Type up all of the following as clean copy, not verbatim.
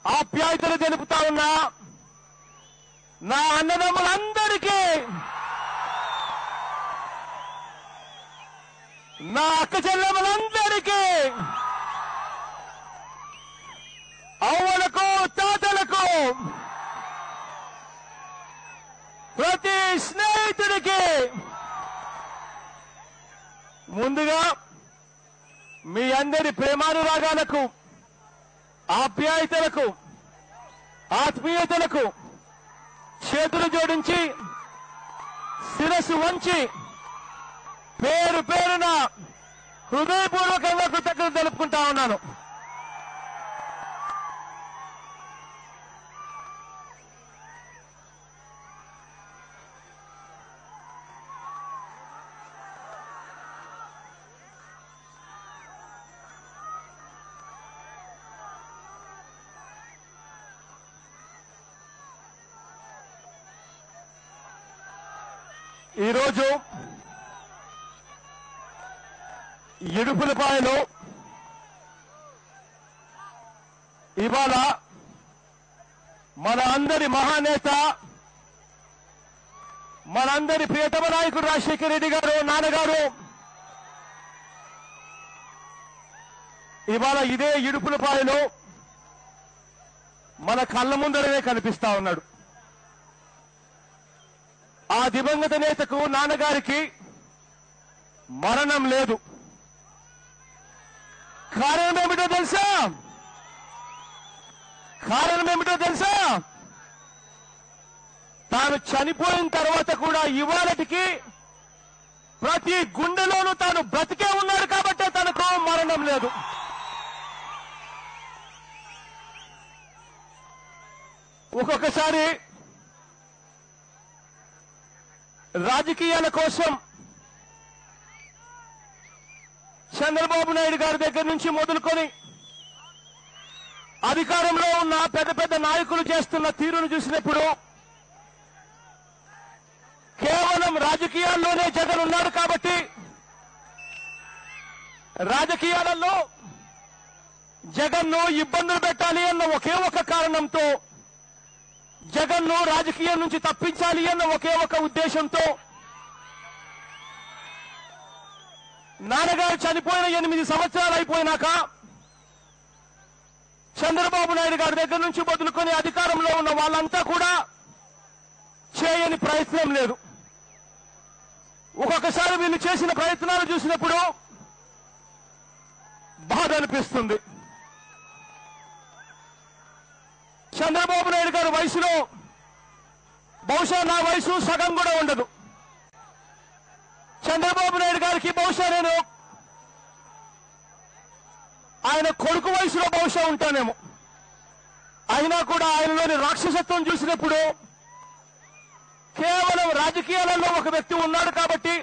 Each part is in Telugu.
ఆప్యాయతలు తెలుపుతా ఉన్నా నా అన్నదమ్ములందరికీ, నా అక్క చెల్లెమ్మలందరికీ, అవ్వలకు తాతలకు, ప్రతి స్నేహితుడికి ముందుగా మీ అందరి ప్రేమానురాగాలకు, ఆప్యాయతలకు, ఆత్మీయతలకు చేతులు జోడించి శిరస్సు వంచి పేరు పేరున హృదయపూర్వకంగా కృతజ్ఞతలు తెలుపుకుంటా ఉన్నాను. ఈరోజు ఇడుపులపాయలో ఇవాళ మన అందరి మహానేత, మనందరి ప్రియతమ నాయకుడు రాజశేఖర రెడ్డి గారు, నాన్నగారు ఇవాళ ఇదే ఇడుపులపాయలో మన కళ్ళ ముందరనే కనిపిస్తా ఉన్నాడు. ఆ దివంగత నేతకు, నాన్నగారికి మరణం లేదు. కారణం ఏమిటో తెలుసా? తాను చనిపోయిన తర్వాత కూడా ఇవాళటికి ప్రతి గుండెలోనూ తాను బ్రతికే ఉన్నాడు కాబట్టే తనకు మరణం లేదు. ఒక్కొక్కసారి రాజకీయాల కోసం చంద్రబాబు నాయుడు గారి దగ్గర నుంచి మొదలుకొని అధికారంలో ఉన్న పెద్ద పెద్ద నాయకులు చేస్తున్న తీరును చూసినప్పుడు కేవలం రాజకీయాల్లోనే జగన్ ఉన్నాడు కాబట్టి రాజకీయాలలో జగన్ను ఇబ్బందులు పెట్టాలి అన్న ఒకే ఒక కారణంతో, జగన్ను రాజకీయం నుంచి తప్పించాలి అన్న ఒకే ఒక ఉద్దేశంతో నాన్నగారు చనిపోయిన 8 సంవత్సరాలు అయిపోయినాక చంద్రబాబు నాయుడు గారి దగ్గర నుంచి మొదలుకొని అధికారంలో ఉన్న వాళ్ళంతా కూడా చేయని ప్రయత్నం లేదు. ఒక్కొక్కసారి వీళ్ళు చేసిన ప్రయత్నాలు చూసినప్పుడు బాధ అనిపిస్తుంది. చంద్రబాబు నాయుడు గారి వయసులో బహుశా నా వయసు సగం కూడా ఉండదు. చంద్రబాబు నాయుడు గారికి బహుశా నేను ఆయన కొడుకు వయసులో బహుశా ఉంటానేమో. అయినా కూడా ఆయనలోని రాక్షసత్వం చూసినప్పుడు కేవలం రాజకీయాలలో ఒక వ్యక్తి ఉన్నాడు కాబట్టి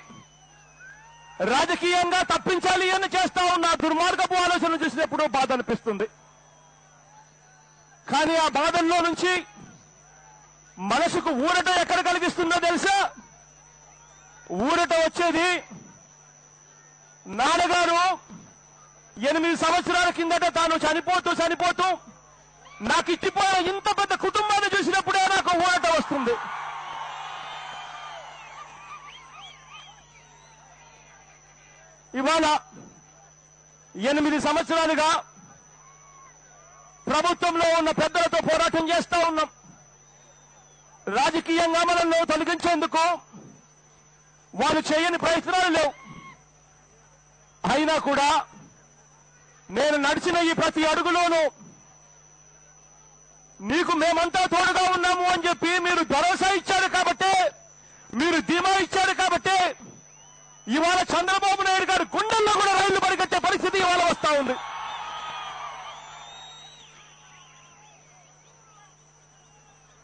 రాజకీయంగా తప్పించాలి అని చేస్తా ఉన్న దుర్మార్గపు ఆలోచన చూసినప్పుడు బాధ అనిపిస్తుంది. కానీ ఆ బాధల్లో నుంచి మనసుకు ఊరట ఎక్కడ కలిగిస్తుందో తెలుసా? ఊరట వచ్చేది నాన్నగారు 8 సంవత్సరాల కిందట తాను చనిపోతూ నాకు ఇట్టిపోయే ఇంత పెద్ద కుటుంబాన్ని చూసినప్పుడే నాకు ఊరట వస్తుంది. ఇవాళ 8 సంవత్సరాలుగా ప్రభుత్వంలో ఉన్న పెద్దలతో పోరాటం చేస్తా ఉన్నాం. రాజకీయంగా మనల్ని తొలగించేందుకు వాళ్ళు చేయని ప్రయత్నాలు లేవు. అయినా కూడా నేను నడిచిన ఈ ప్రతి అడుగులోనూ నీకు మేమంతా తోడుగా ఉన్నాము అని చెప్పి మీరు భరోసా ఇచ్చారు కాబట్టి, మీరు ధీమా ఇచ్చారు కాబట్టి ఇవాళ చంద్రబాబు నాయుడు గారి గుండెల్లో కూడా రైళ్లు పరిగెట్టే పరిస్థితి ఇవాళ వస్తా ఉంది.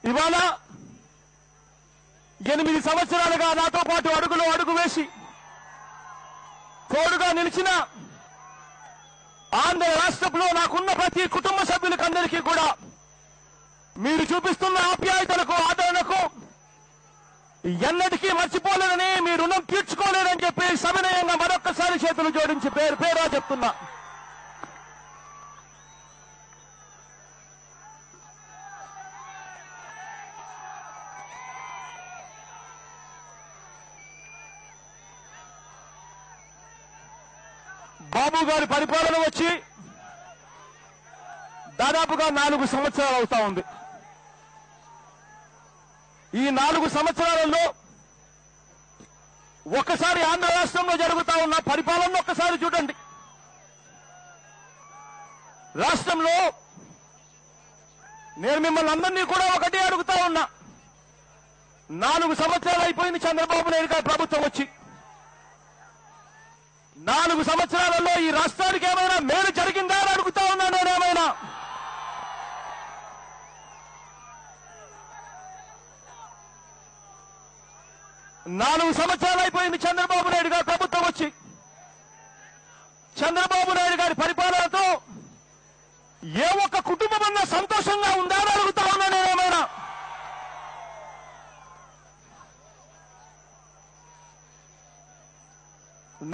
ఇవాళ 8 సంవత్సరాలుగా నాతో పాటు అడుగులో అడుగు వేసి తోడుగా నిలిచిన ఆంధ్ర రాష్ట్రంలో నాకున్న ప్రతి కుటుంబ సభ్యులకందరికీ కూడా మీరు చూపిస్తున్న ఆప్యాయతలకు, ఆదరణకు ఎన్నటికీ మర్చిపోలేదని, మీ రుణం తీర్చుకోలేదని చెప్పి సవినయంగా మరొక్కసారి చేతులు జోడించి పేరా చెప్తున్నా. బాబు గారి పరిపాలన వచ్చి దాదాపుగా 4 సంవత్సరాలు అవుతా ఉంది. ఈ 4 సంవత్సరాలలో ఒక్కసారి ఆంధ్ర రాష్ట్రంలో జరుగుతా ఉన్న పరిపాలన ఒక్కసారి చూడండి. రాష్ట్రంలో నేను మిమ్మల్ని అందరినీ కూడా ఒకటే అడుగుతా ఉన్నా, 4 సంవత్సరాలు అయిపోయింది చంద్రబాబు నాయుడు గారి ప్రభుత్వం వచ్చి. 4 సంవత్సరాలలో ఈ రాష్ట్రానికి ఏమైనా మేలు జరిగిందా అని అడుగుతా ఉన్నా నేనేమైనా. నాలుగు సంవత్సరాలు అయిపోయింది చంద్రబాబు నాయుడు గారి ప్రభుత్వం వచ్చి. చంద్రబాబు నాయుడు గారి పరిపాలనతో ఏ ఒక్క కుటుంబమన్నా సంతోషంగా ఉందా అని అడుగుతా ఉన్నా నేనేమైనా.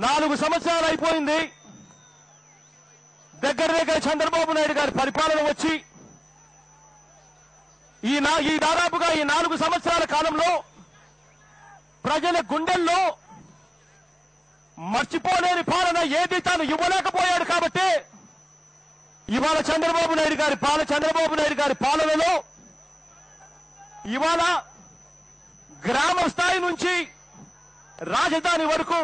నాలుగు సంవత్సరాలు అయిపోయింది దగ్గర చంద్రబాబు నాయుడు గారి పరిపాలన వచ్చి. ఈ దాదాపుగా ఈ 4 సంవత్సరాల కాలంలో ప్రజల గుండెల్లో మర్చిపోలేని పాలన ఏది తాను ఇవ్వలేకపోయాడు కాబట్టి ఇవాళ చంద్రబాబు నాయుడు గారి పాలనలో ఇవాళ గ్రామ స్థాయి నుంచి రాజధాని వరకు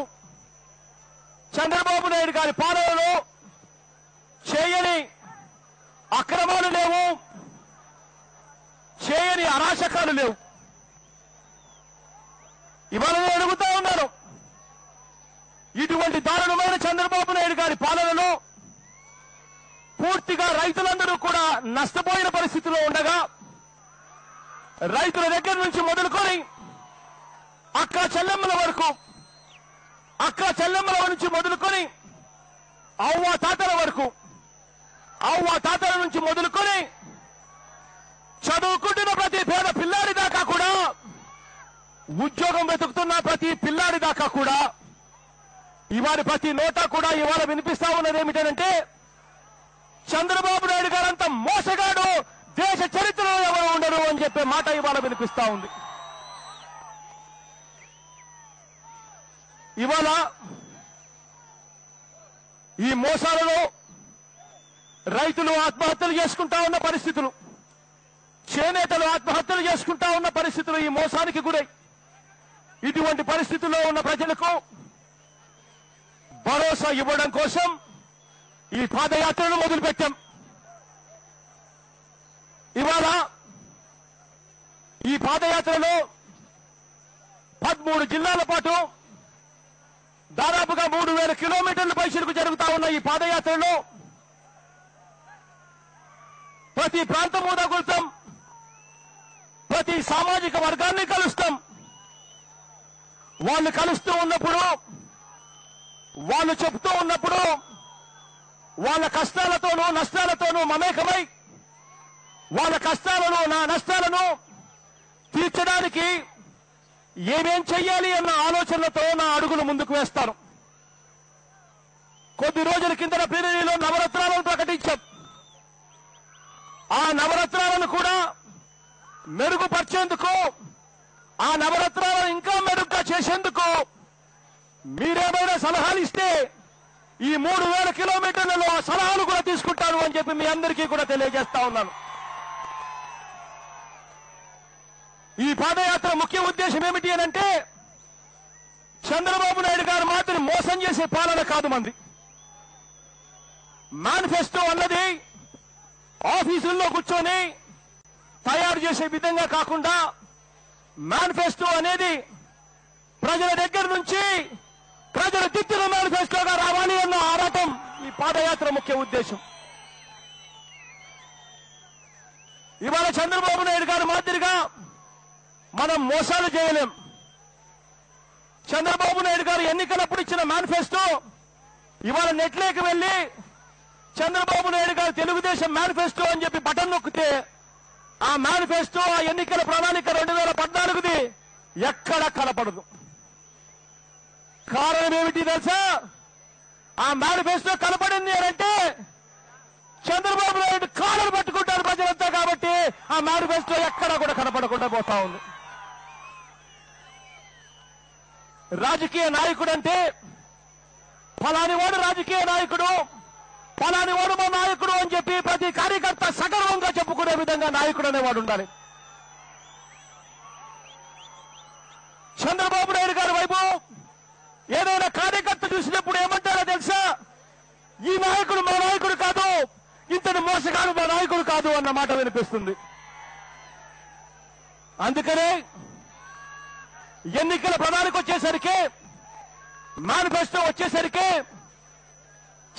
చంద్రబాబు నాయుడు గారి పాలనలో చేయని అక్రమాలు లేవు, చేయని అరాచకాలు లేవు. ఇవాళ నేను అడుగుతా ఉన్నాను, ఇటువంటి దారుణమైన చంద్రబాబు నాయుడు గారి పాలనలో పూర్తిగా రైతులందరూ కూడా నష్టపోయిన పరిస్థితిలో ఉండగా, రైతుల దగ్గర నుంచి మొదలుకొని అక్క చెల్లెమ్మల నుంచి మొదలుకొని అవ్వ తాతల నుంచి మొదలుకొని చదువుకుంటున్న ప్రతి పేద పిల్లాడి దాకా కూడా, ఉద్యోగం వెతుకుతున్న ప్రతి పిల్లాడి దాకా కూడా ఇవాళ ప్రతి నోటా కూడా ఇవాళ వినిపిస్తా ఉన్నది ఏమిటంటే, చంద్రబాబు నాయుడు గారంత మోసగాడు దేశ చరిత్రలో ఎవరు ఉండరు అని చెప్పే మాట ఇవాళ వినిపిస్తా ఉంది. ఇవాళ ఈ మోసాలలో రైతులు ఆత్మహత్యలు చేసుకుంటా ఉన్న పరిస్థితులు, చేనేతలు ఆత్మహత్యలు చేసుకుంటా ఉన్న పరిస్థితులు ఈ మోసానికి గురై, ఇటువంటి పరిస్థితుల్లో ఉన్న ప్రజలకు భరోసా ఇవ్వడం కోసం ఈ పాదయాత్రను మొదలుపెట్టాం. ఇవాళ ఈ పాదయాత్రలో 13 జిల్లాల పాటు దాదాపుగా 3000 కిలోమీటర్ల పైసలకు జరుగుతా ఉన్న ఈ పాదయాత్రలో ప్రతి ప్రాంతము తగులుతాం, ప్రతి సామాజిక వర్గాన్ని కలుస్తాం. వాళ్ళు కలుస్తూ ఉన్నప్పుడు, వాళ్ళు చెప్తూ ఉన్నప్పుడు వాళ్ళ కష్టాలతోనూ నష్టాలతోనూ మమేకమై వాళ్ళ కష్టాలను నష్టాలను తీర్చడానికి ఏమేం చెయ్యాలి అన్న ఆలోచనలతో నా అడుగులు ముందుకు వేస్తాను. కొద్ది రోజుల కిందట పిరినిలో నవరత్నాలను ప్రకటించాం. ఆ నవరత్నాలను కూడా మెరుగుపరిచేందుకు, ఆ నవరత్నాలను ఇంకా మెరుగ్గా చేసేందుకు మీరేమైనా సలహాలు ఇస్తే ఈ 3000 కిలోమీటర్లలో ఆ సలహాలు కూడా తీసుకుంటాను అని చెప్పి మీ అందరికీ కూడా తెలియజేస్తా ఉన్నాను. ఈ పాదయాత్ర ముఖ్య ఉద్దేశం ఏమిటి అనంటే, చంద్రబాబు నాయుడు గారు మాత్రం మోసం చేసే పాలన కాదు మంది. మేనిఫెస్టో అన్నది ఆఫీసుల్లో కూర్చొని తయారు చేసే విధంగా కాకుండా, మేనిఫెస్టో అనేది ప్రజల దగ్గర నుంచి ప్రజల దిద్దిన మేనిఫెస్టోగా రావాలి అన్న ఆరాటం ఈ పాదయాత్ర ముఖ్య ఉద్దేశం. ఇవాళ చంద్రబాబు నాయుడు గారు మాదిరిగా మనం మోసాలు చేయలేం. చంద్రబాబు నాయుడు గారు ఎన్నికలప్పుడు ఇచ్చిన మేనిఫెస్టో ఇవాళ నెట్లోకి వెళ్లి చంద్రబాబు నాయుడు గారు తెలుగుదేశం మేనిఫెస్టో అని చెప్పి బటన్ నొక్కితే ఆ మేనిఫెస్టో, ఆ ఎన్నికల ప్రణాళిక 2014ది ఎక్కడ కనపడదు. కారణం ఏమిటి తెలుసా? ఆ మేనిఫెస్టో కనపడింది అంటే చంద్రబాబు నాయుడు కాళ్ళను పట్టుకుంటారు ప్రజలంతా, కాబట్టి ఆ మేనిఫెస్టో ఎక్కడా కూడా కనపడకుండా పోతా ఉంది. రాజకీయ నాయకుడు అంటే ఫలానివాడు రాజకీయ నాయకుడు, ఫలానివాడు మా నాయకుడు అని చెప్పి ప్రతి కార్యకర్త సగర్వంగా చెప్పుకునే విధంగా నాయకుడు అనేవాడు ఉండాలి. చంద్రబాబు నాయుడు గారి వైపు ఏదైనా కార్యకర్త చూసినప్పుడు ఏమంటారో తెలుసా? ఈ నాయకుడు మా నాయకుడు కాదు, ఇతను మోసగాడు మా నాయకుడు కాదు అన్న మాట వినిపిస్తుంది. అందుకనే ఎన్నికల ప్రణాళిక వచ్చేసరికి, మేనిఫెస్టో వచ్చేసరికి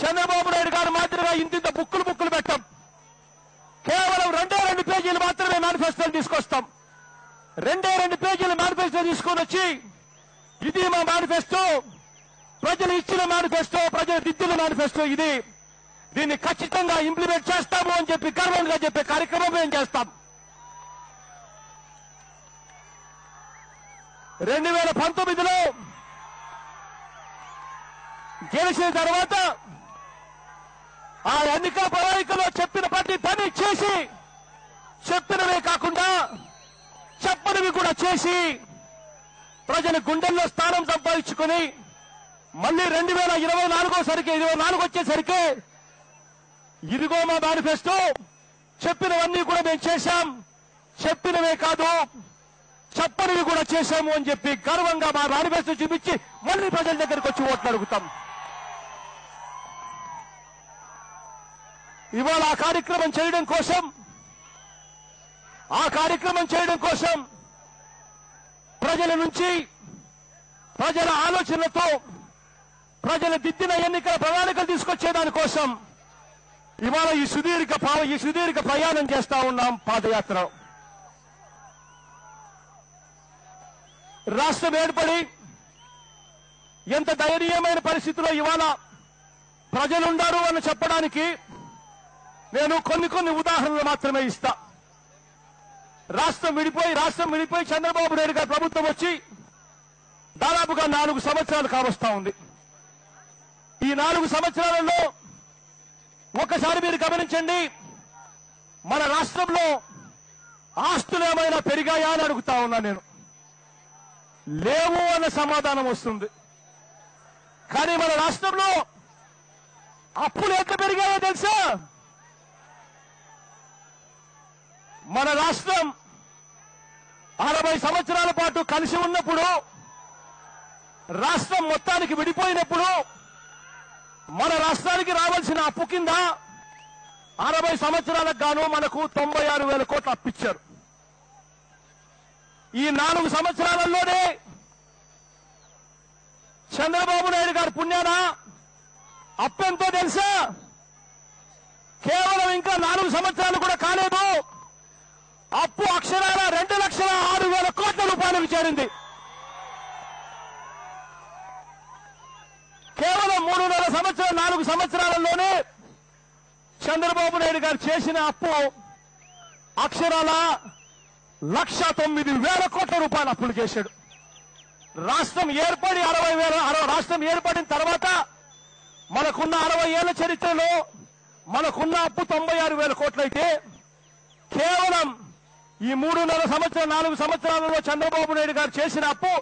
చంద్రబాబు నాయుడు గారు మాదిరిగా ఇంత బుక్కులు పెట్టాం. కేవలం 2 పేజీలు మాత్రమే మేనిఫెస్టోని తీసుకొస్తాం. 2 పేజీల మేనిఫెస్టో తీసుకొని వచ్చి, ఇది మా మేనిఫెస్టో, ప్రజలు ఇచ్చిన మేనిఫెస్టో, ప్రజలు దిద్దిన మేనిఫెస్టో ఇది, దీన్ని ఖచ్చితంగా ఇంప్లిమెంట్ చేస్తాము అని చెప్పి గర్వంగా చెప్పే కార్యక్రమం మేము చేస్తాం. 2019లో గెలిచిన తర్వాత ఆ ఎన్నికల ప్రణాళికలో చెప్పిన ప్రతి పని చేసి, చెప్పినవే కాకుండా చెప్పనివి కూడా చేసి ప్రజల గుండెల్లో స్థానం సంపాదించుకుని మళ్ళీ 2024 వచ్చేసరికి ఇదిగో మా మేనిఫెస్టో, చెప్పినవన్నీ కూడా మేము చేశాం, చెప్పినవే కాదు చెప్పనివి కూడా చేశాము అని చెప్పి గర్వంగా మా మేనిఫెస్టో చూపించి మళ్ళీ ప్రజల దగ్గరికి వచ్చి ఓట్లు అడుగుతాం. ఇవాళ ఆ కార్యక్రమం చేయడం కోసం ప్రజల నుంచి, ప్రజల ఆలోచనలతో, ప్రజల దిద్దిన ఎన్నికల ప్రణాళికలు తీసుకొచ్చేదానికోసం ఇవాళ ఈ సుదీర్ఘ ప్రయాణం చేస్తా ఉన్నాం. పాదయాత్ర. రాష్ట్రం ఏర్పడి ఎంత దయనీయమైన పరిస్థితిలో ఇవాళ ప్రజలుండారు అని చెప్పడానికి నేను కొన్ని ఉదాహరణలు మాత్రమే ఇస్తా. రాష్ట్రం విడిపోయి చంద్రబాబు నాయుడు గారి ప్రభుత్వం వచ్చి దాదాపుగా 4 సంవత్సరాలు కావస్తా ఉంది. ఈ 4 సంవత్సరాలలో ఒకసారి మీరు గమనించండి, మన రాష్ట్రంలో ఆస్తులు ఏమైనా పెరిగాయా అని అడుగుతా ఉన్నా నేను. లేవు అన్న సమాధానం వస్తుంది. కానీ మన రాష్ట్రంలో అప్పులు ఎంత పెరిగాయో తెలుసా? మన రాష్ట్రం 60 సంవత్సరాల పాటు కలిసి ఉన్నప్పుడు, రాష్ట్రం మొత్తానికి విడిపోయినప్పుడు మన రాష్ట్రానికి రావాల్సిన అప్పు కింద 60 సంవత్సరాలకు గాను మనకు 96,000 కోట్లు అప్పిచ్చారు. ఈ 4 సంవత్సరాలలోనే చంద్రబాబు నాయుడు గారి పుణ్యాన అప్పెంతో తెలుసా? కేవలం ఇంకా 4 సంవత్సరాలు కూడా కాలేదు, అప్పు అక్షరాల 2,06,000 కోట్ల రూపాయలకు చేరింది. కేవలం 4 సంవత్సరాలలోనే చంద్రబాబు నాయుడు గారు చేసిన అప్పు అక్షరాల 1,09,000 కోట్ల రూపాయలు అప్పులు చేశాడు. రాష్ట్రం ఏర్పడిన తర్వాత మనకున్న 60 ఏళ్ల చరిత్రలో మనకున్న అప్పు 96,000 కోట్లయితే, కేవలం ఈ 4 సంవత్సరాలలో చంద్రబాబు నాయుడు గారు చేసిన అప్పు,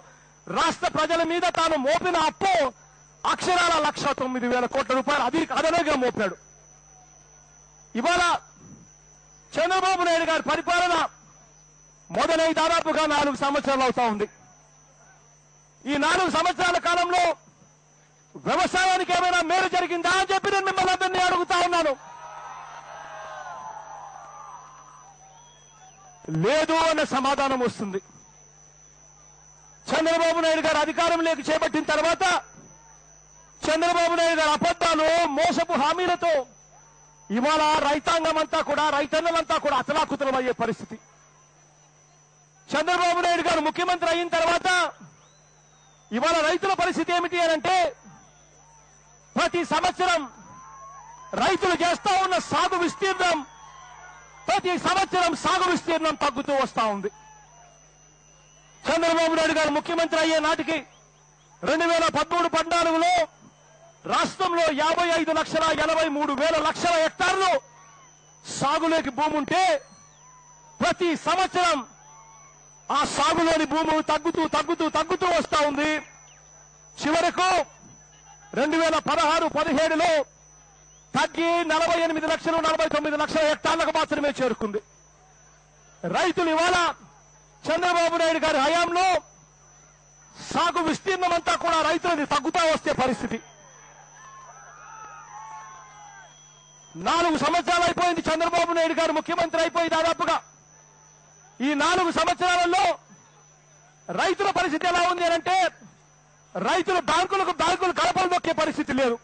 రాష్ట్ర ప్రజల మీద తాను మోపిన అప్పు అక్షరాల 1,09,000 కోట్ల రూపాయలు అదనంగా మోపాడు. ఇవాళ చంద్రబాబు నాయుడు గారి పరిపాలన మొదలై దాదాపుగా 4 సంవత్సరాలు అవుతా ఉంది. ఈ 4 సంవత్సరాల కాలంలో వ్యవసాయానికి ఏమైనా మేలు జరిగిందా అని చెప్పి నేను మిమ్మల్ని అందరినీ అడుగుతా ఉన్నాను. లేదు అన్న సమాధానం వస్తుంది. చంద్రబాబు నాయుడు గారు అధికారంలోకి చేపట్టిన తర్వాత చంద్రబాబు నాయుడు గారి అబద్ధాలు, మోసపు హామీలతో ఇవాళ రైతన్నలంతా కూడా అతలాకుతలమయ్యే పరిస్థితి. చంద్రబాబు నాయుడు గారు ముఖ్యమంత్రి అయిన తర్వాత ఇవాళ రైతుల పరిస్థితి ఏమిటి అనంటే, ప్రతి సంవత్సరం రైతులు చేస్తా ఉన్న సాగు విస్తీర్ణం తగ్గుతూ వస్తా ఉంది. చంద్రబాబు నాయుడు గారు ముఖ్యమంత్రి అయ్యే నాటికి 2013-14లో రాష్ట్రంలో 55,83,000 హెక్టార్లు సాగులోకి భూమి ఉంటే, ప్రతి సంవత్సరం ఆ సాగులోని భూమి తగ్గుతూ వస్తా ఉంది. చివరకు 2016-17లో తగ్గి 48 లక్షలు 49 లక్షల హెక్టార్లకు మాత్రమే చేరుకుంది. రైతులు ఇవాళ చంద్రబాబు నాయుడు గారి హయాంలో సాగు విస్తీర్ణం అంతా కూడా రైతులది తగ్గుతా వస్తే పరిస్థితి. 4 సంవత్సరాలు అయిపోయింది చంద్రబాబు నాయుడు గారు ముఖ్యమంత్రి అయిపోయి దాదాపుగా. ఈ 4 సంవత్సరాలలో రైతుల పరిస్థితి ఎలా ఉంది అంటే రైతులు బ్యాంకులు కలపలు దొక్కే పరిస్థితి లేదు.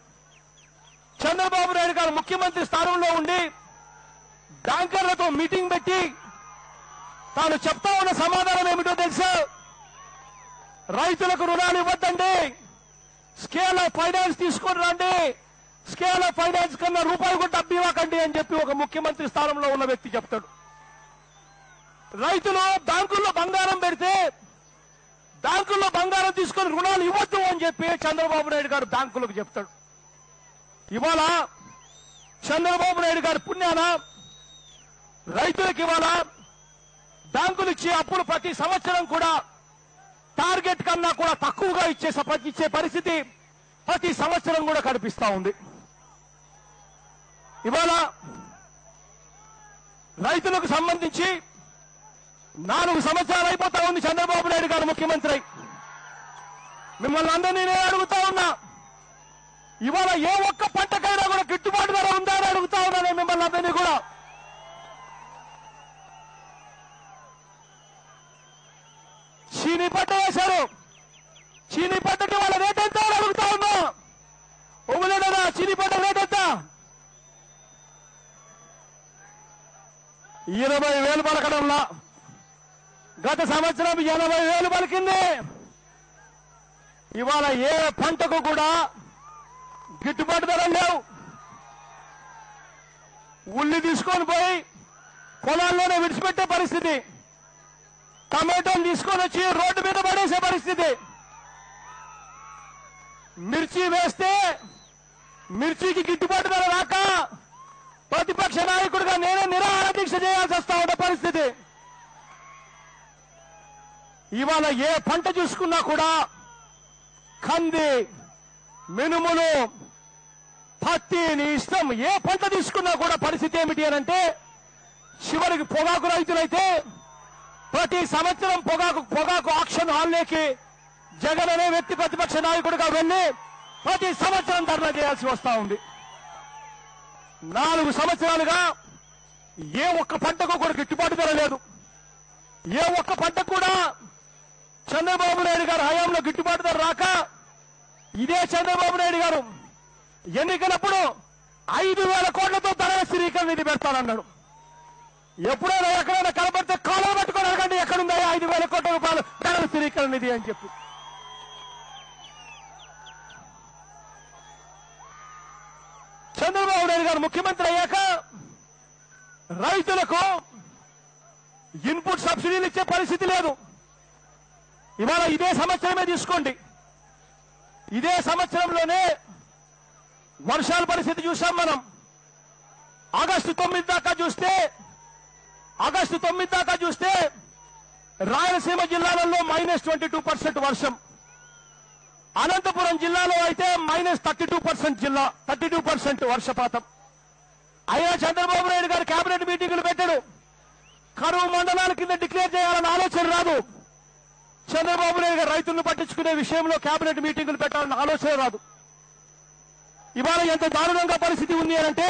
చంద్రబాబు నాయుడు గారు ముఖ్యమంత్రి స్థానంలో ఉండి బ్యాంకర్లతో మీటింగ్ పెట్టి తాను చెప్తా ఉన్న సమాధానం ఏమిటో తెలుసా? రైతులకు రుణాలు ఇవ్వద్దండి, స్కేల్ ఆఫ్ ఫైనాన్స్ తీసుకొని రండి, స్కేల్ ఆఫ్ ఫైనాన్స్ కన్నా రూపాయి కూడా డబ్బు ఇవ్వకండి అని చెప్పి ఒక ముఖ్యమంత్రి స్థానంలో ఉన్న వ్యక్తి చెప్తాడు. రైతులు బ్యాంకుల్లో బంగారం పెడితే బ్యాంకుల్లో బంగారం తీసుకొని రుణాలు ఇవ్వద్దు అని చెప్పి చంద్రబాబు నాయుడు గారు బ్యాంకులకు చెప్తాడు. ఇవాళ చంద్రబాబు నాయుడు గారి పుణ్యాన రైతులకు ఇవాళ బ్యాంకులు ఇచ్చే అప్పులు ప్రతి సంవత్సరం కూడా టార్గెట్ కన్నా కూడా తక్కువగా ఇచ్చే పరిస్థితి ప్రతి సంవత్సరం కూడా కనిపిస్తా ఉంది. ఇవాళ రైతులకు సంబంధించి 4 సంవత్సరాలు అయిపోతా ఉంది చంద్రబాబు నాయుడు గారు ముఖ్యమంత్రి. మిమ్మల్ని అందరినీ నేను అడుగుతా ఉన్నా, ఇవాళ ఏ ఒక్క పంటకైనా కూడా గిట్టుబాటు ధర ఉందా అని అడుగుతా ఉన్నా నేను మిమ్మల్ని అందరినీ కూడా. చీనీ పంట వేశారు, చీనీ పంటకి వాళ్ళ రేట్ ఎంత అని అడుగుతా ఉన్నా. ఒమ్ములేదా చీనీ పంట రేట్ ఎంత? 20,000 పలకడంలా గత సంవత్సరం 80,000 పలికింది. ఇవాళ ఏ పంటకు కూడా గిట్టుబాటు ధరలు లేవు. ఉల్లి తీసుకొని పోయి పొలాల్లోనే విడిచిపెట్టే పరిస్థితి, టమాటోలు తీసుకొని వచ్చి రోడ్డు మీద పడేసే పరిస్థితి, మిర్చి వేస్తే మిర్చికి గిట్టుబాటు ధర రాక ప్రతిపక్ష నాయకుడిగా నేనే నిరాహార దీక్ష చేయాల్సి వస్తా ఉన్న పరిస్థితి. ఇవాళ ఏ పంట చూసుకున్నా కూడా కంది, మినుములు, పత్తి, నీ ఇష్టం ఏ పంట తీసుకున్నా కూడా పరిస్థితి ఏమిటి అని అంటే చివరికి పొగాకు రైతులైతే ప్రతి సంవత్సరం పొగాకు ఆక్షన్ హాల్లోకి జగన్ అనే వ్యక్తి ప్రతిపక్ష నాయకుడిగా వెళ్లి ప్రతి సంవత్సరం ధర్నా చేయాల్సి వస్తా ఉంది. 4 సంవత్సరాలుగా ఏ ఒక్క పంటకు కూడా గిట్టుబాటు ధర లేదు. ఏ ఒక్క పంట కూడా చంద్రబాబు నాయుడు గారు హయాంలో గిట్టుబాటు ధర రాక ఇదే చంద్రబాబు నాయుడు గారు ఎన్నికలప్పుడు 5,000 కోట్లతో ధర స్థిరీకరణ నిధి పెడతానన్నాడు. ఎప్పుడైనా ఎక్కడైనా కనబడితే కాలువ పట్టుకొని అడగండి ఎక్కడుందా 5,000 కోట్ల రూపాయలు ధర స్థిరీకరణ నిధి అని చెప్పి. చంద్రబాబు నాయుడు గారు ముఖ్యమంత్రి అయ్యాక రైతులకు ఇన్పుట్ సబ్సిడీలు ఇచ్చే పరిస్థితి లేదు. ఇవాళ ఇదే సంవత్సరమే తీసుకోండి, ఇదే సంవత్సరంలోనే వర్షాల పరిస్థితి చూసాం మనం. ఆగస్టు 9 దాకా చూస్తే రాయలసీమ జిల్లాలలో -22% వర్షం, అనంతపురం జిల్లాలో అయితే -32% వర్షపాతం. అయినా చంద్రబాబు నాయుడు గారు కేబినెట్ మీటింగులు పెట్టాడు. కరువు మండలాల కింద డిక్లేర్ చేయాలన్న ఆలోచన రాదు. చంద్రబాబు నాయుడు గారు రైతులను పట్టించుకునే విషయంలో కేబినెట్ మీటింగులు పెట్టాలన్న ఆలోచన రాదు. ఇవాళ ఎంత దారుణంగా పరిస్థితి ఉంది అంటే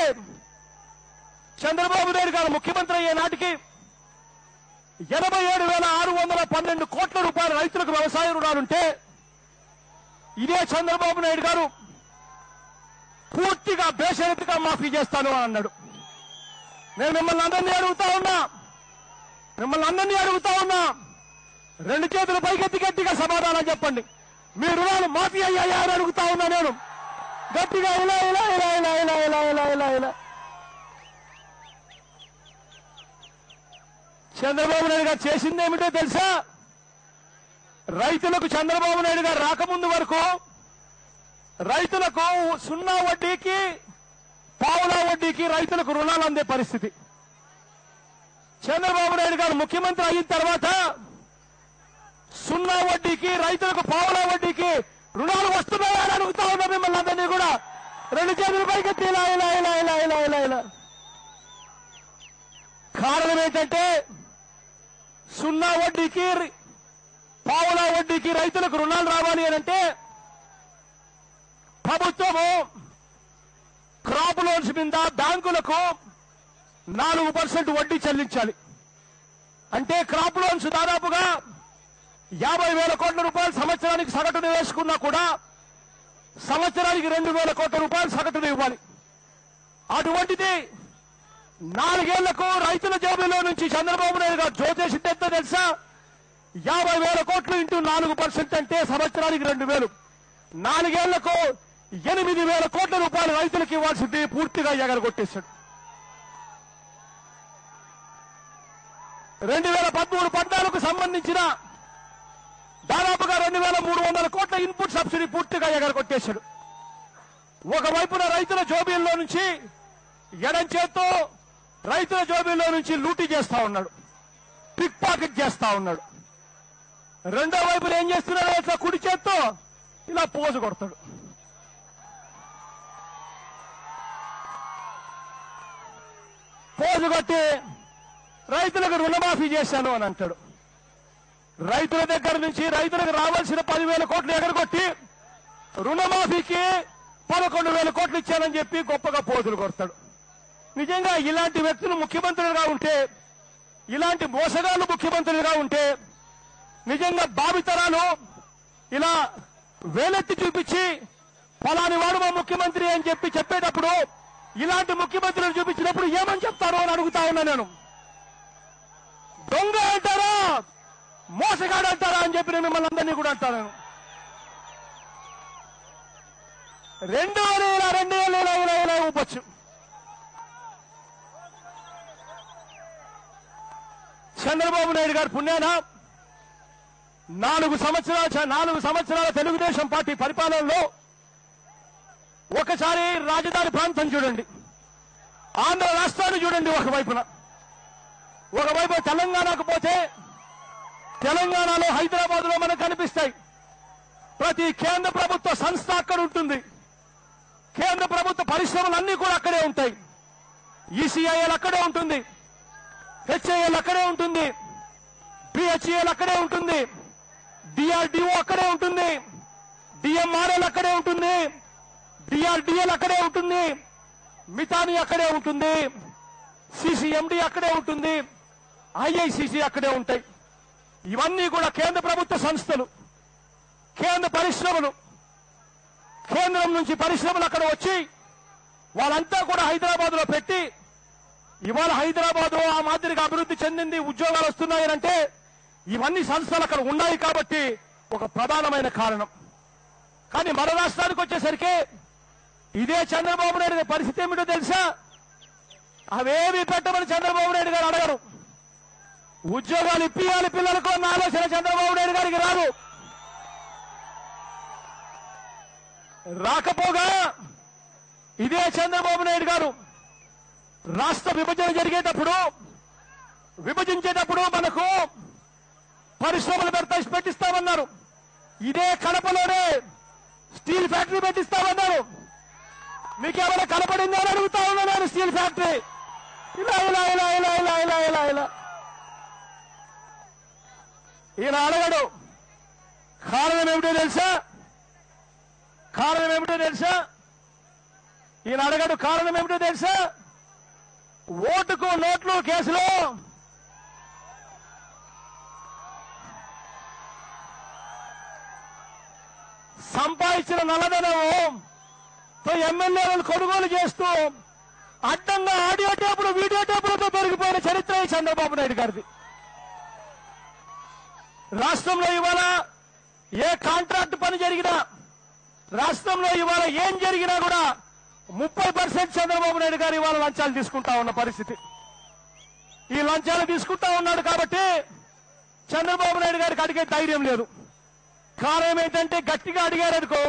చంద్రబాబు నాయుడు గారు ముఖ్యమంత్రి అయ్యే నాటికి 87,612 కోట్ల రూపాయల రైతులకు వ్యవసాయ రుణాలుంటే ఇదే చంద్రబాబు నాయుడు గారు పూర్తిగా బేషరతుగా మాఫీ చేస్తాను అని అన్నాడు. నేను మిమ్మల్ని అందరినీ అడుగుతా ఉన్నా, 2 చేతులు పైకెత్తి గట్టిగా సమాధానం చెప్పండి. మీ రుణాలు మాఫీ అయ్యాయా అని అడుగుతా ఉన్నా నేను గట్టిగా. ఇలా చంద్రబాబు నాయుడు గారు చేసింది ఏమిటో తెలుసా? రైతులకు చంద్రబాబు నాయుడు గారు రాకముందు వరకు రైతులకు 0 వడ్డీకి, పావులా వడ్డీకి రైతులకు రుణాలు అందే పరిస్థితి. చంద్రబాబు నాయుడు గారు ముఖ్యమంత్రి అయిన తర్వాత 0 వడ్డీకి, రైతులకు పావులా వడ్డీకి రుణాలు వస్తున్నాయా అని అడుగుతా ఉన్నా మిమ్మల్ని అందరినీ కూడా. 2 చేతుల పైకెత్తి ఇలా ఇలా ఇలా ఇలా ఇలా ఇలా ఇలా. కారణం ఏంటంటే సున్నా వడ్డీకి పావుల వడ్డీకి రైతులకు రుణాలు రావాలి అంటే ప్రభుత్వము క్రాప్ లోన్స్ మీద బ్యాంకులకు 4% వడ్డీ చెల్లించాలి. అంటే క్రాప్ లోన్స్ దాదాపుగా 50,000 కోట్ల రూపాయలు సంవత్సరానికి సగటును వేసుకున్నా కూడా సంవత్సరానికి 2,000 కోట్ల రూపాయలు సగటును ఇవ్వాలి. అటువంటిది 4 ఏళ్లకు రైతుల జేబులో నుంచి చంద్రబాబు నాయుడు గారు జోచేసింది ఎంతో తెలుసా? 50,000 కోట్లు ఇంటూ 4% అంటే సంవత్సరానికి 2,000. 4 ఏళ్లకు 8,000 కోట్ల రూపాయలు రైతులకు ఇవ్వాల్సింది పూర్తిగా ఎగరగొట్టేశాడు. 2013-14 సంబంధించిన దాదాపుగా 2,300 కోట్ల ఇన్పుట్ సబ్సిడీ పూర్తిగా ఎగరగొట్టేశాడు. ఒకవైపున రైతుల జోబీల్లో నుంచి ఎడం చేత్తో రైతుల జోబీల్లో నుంచి లూటీ చేస్తా ఉన్నాడు, పిక్ పాకెట్ చేస్తా ఉన్నాడు. రెండో వైపున ఏం చేస్తున్నాడు? ఇట్లా కుడి చేత్తో ఇలా పోజు కొడతాడు. పోజు కొట్టి రైతులకు రుణమాఫీ చేశాను అని అంటాడు. రైతుల దగ్గర నుంచి రైతులకు రావాల్సిన 10,000 కోట్లు ఎగరగొట్టి రుణమాఫీకి 11,000 కోట్లు ఇచ్చానని చెప్పి గొప్పగా పోజులు కొడతాడు. నిజంగా ఇలాంటి వ్యక్తులు ముఖ్యమంత్రులుగా ఉంటే, ఇలాంటి మోసగాళ్లు ముఖ్యమంత్రులుగా ఉంటే నిజంగా భావితరాలు ఇలా వేలెత్తి చూపించి ఫలాని వాడు మా ముఖ్యమంత్రి అని చెప్పి చెప్పేటప్పుడు ఇలాంటి ముఖ్యమంత్రులు చూపించినప్పుడు ఏమని చెప్తారో అని అడుగుతా ఉన్నా నేను. దొంగ అంటారా, మోసగాడు అంటారా అని చెప్పి నేను మిమ్మల్ని అందరినీ కూడా అంటాను. 2,000 ఊపొచ్చు. చంద్రబాబు నాయుడు గారి పుణ్యాన 4 సంవత్సరాల తెలుగుదేశం పార్టీ పరిపాలనలో ఒకసారి రాజధాని ప్రాంతం చూడండి, ఆంధ్ర రాష్ట్రాన్ని చూడండి. ఒకవైపు తెలంగాణకు పోతే తెలంగాణలో హైదరాబాద్ లో మనకు కనిపిస్తాయి. ప్రతి కేంద్ర ప్రభుత్వ సంస్థ అక్కడ ఉంటుంది. కేంద్ర ప్రభుత్వ పరిశ్రమలన్నీ కూడా అక్కడే ఉంటాయి. ఈసీఐఎల్ అక్కడే ఉంటుంది, హెచ్ఐఎల్ అక్కడే ఉంటుంది, బిహెచ్ఈఎల్ అక్కడే ఉంటుంది, డిఆర్డిఓ అక్కడే ఉంటుంది, డిఎంఆర్ఎల్ అక్కడే ఉంటుంది, డిఆర్డిఎల్ అక్కడే ఉంటుంది, మితాని అక్కడే ఉంటుంది, సిసిఎండి అక్కడే ఉంటుంది, ఐఐసిసి అక్కడే ఉంటాయి. ఇవన్నీ కూడా కేంద్ర ప్రభుత్వ సంస్థలు, కేంద్ర పరిశ్రమలు. కేంద్రం నుంచి పరిశ్రమలు అక్కడ వచ్చి వాళ్ళంతా కూడా హైదరాబాద్ లో పెట్టి ఇవాళ హైదరాబాద్ ఆ మాదిరిగా అభివృద్ధి చెందింది, ఉద్యోగాలు వస్తున్నాయనంటే ఇవన్నీ సంస్థలు అక్కడ ఉన్నాయి కాబట్టి ఒక ప్రధానమైన కారణం. కానీ మన రాష్ట్రానికి వచ్చేసరికి ఇదే చంద్రబాబు నాయుడు గారి పరిస్థితి ఏమిటో తెలుసా? అవేమి పెట్టమని చంద్రబాబు నాయుడు గారు అడగరు. ఉద్యోగాలు ఇప్పియాలి పిల్లలకు అన్న ఆలోచన చంద్రబాబు నాయుడు గారికి రాదు. రాకపోగా ఇదే చంద్రబాబు నాయుడు గారు రాష్ట్ర విభజన విభజించేటప్పుడు మనకు పరిశ్రమలు పెట్టిస్తామన్నారు. ఇదే కడపలోనే స్టీల్ ఫ్యాక్టరీ పెట్టిస్తామన్నారు. మీకేమైనా కనపడింది అని అడుగుతా ఉన్నా నేను. స్టీల్ ఫ్యాక్టరీ ఇలా ఇలా ఇలా ఇలా ఇలా ఇలా ఇలా ఇలా ఈయన అడగడు. కారణం ఏమిటో తెలుసా? ఈయన అడగడు. కారణం ఏమిటో తెలుసా? ఓటుకు నోట్లు కేసులో సంపాదించిన నల్లధనంతో ఎమ్మెల్యేలను కొనుగోలు చేస్తూ అడ్డంగా ఆడియో టేపులు, వీడియో టేపులతో పెరిగిపోయిన చరిత్ర ఈ చంద్రబాబు నాయుడు గారిది. రాష్ట్రంలో ఇవాళ ఏ కాంట్రాక్ట్ పని జరిగినా, రాష్ట్రంలో ఇవాళ ఏం జరిగినా కూడా 30% చంద్రబాబు నాయుడు గారు ఇవాళ లంచాలు తీసుకుంటా ఉన్న పరిస్థితి. ఈ లంచాలు తీసుకుంటా ఉన్నాడు కాబట్టి చంద్రబాబు నాయుడు గారికి అడిగే ధైర్యం లేదు. కారణం ఏంటంటే గట్టిగా అడిగారనుకో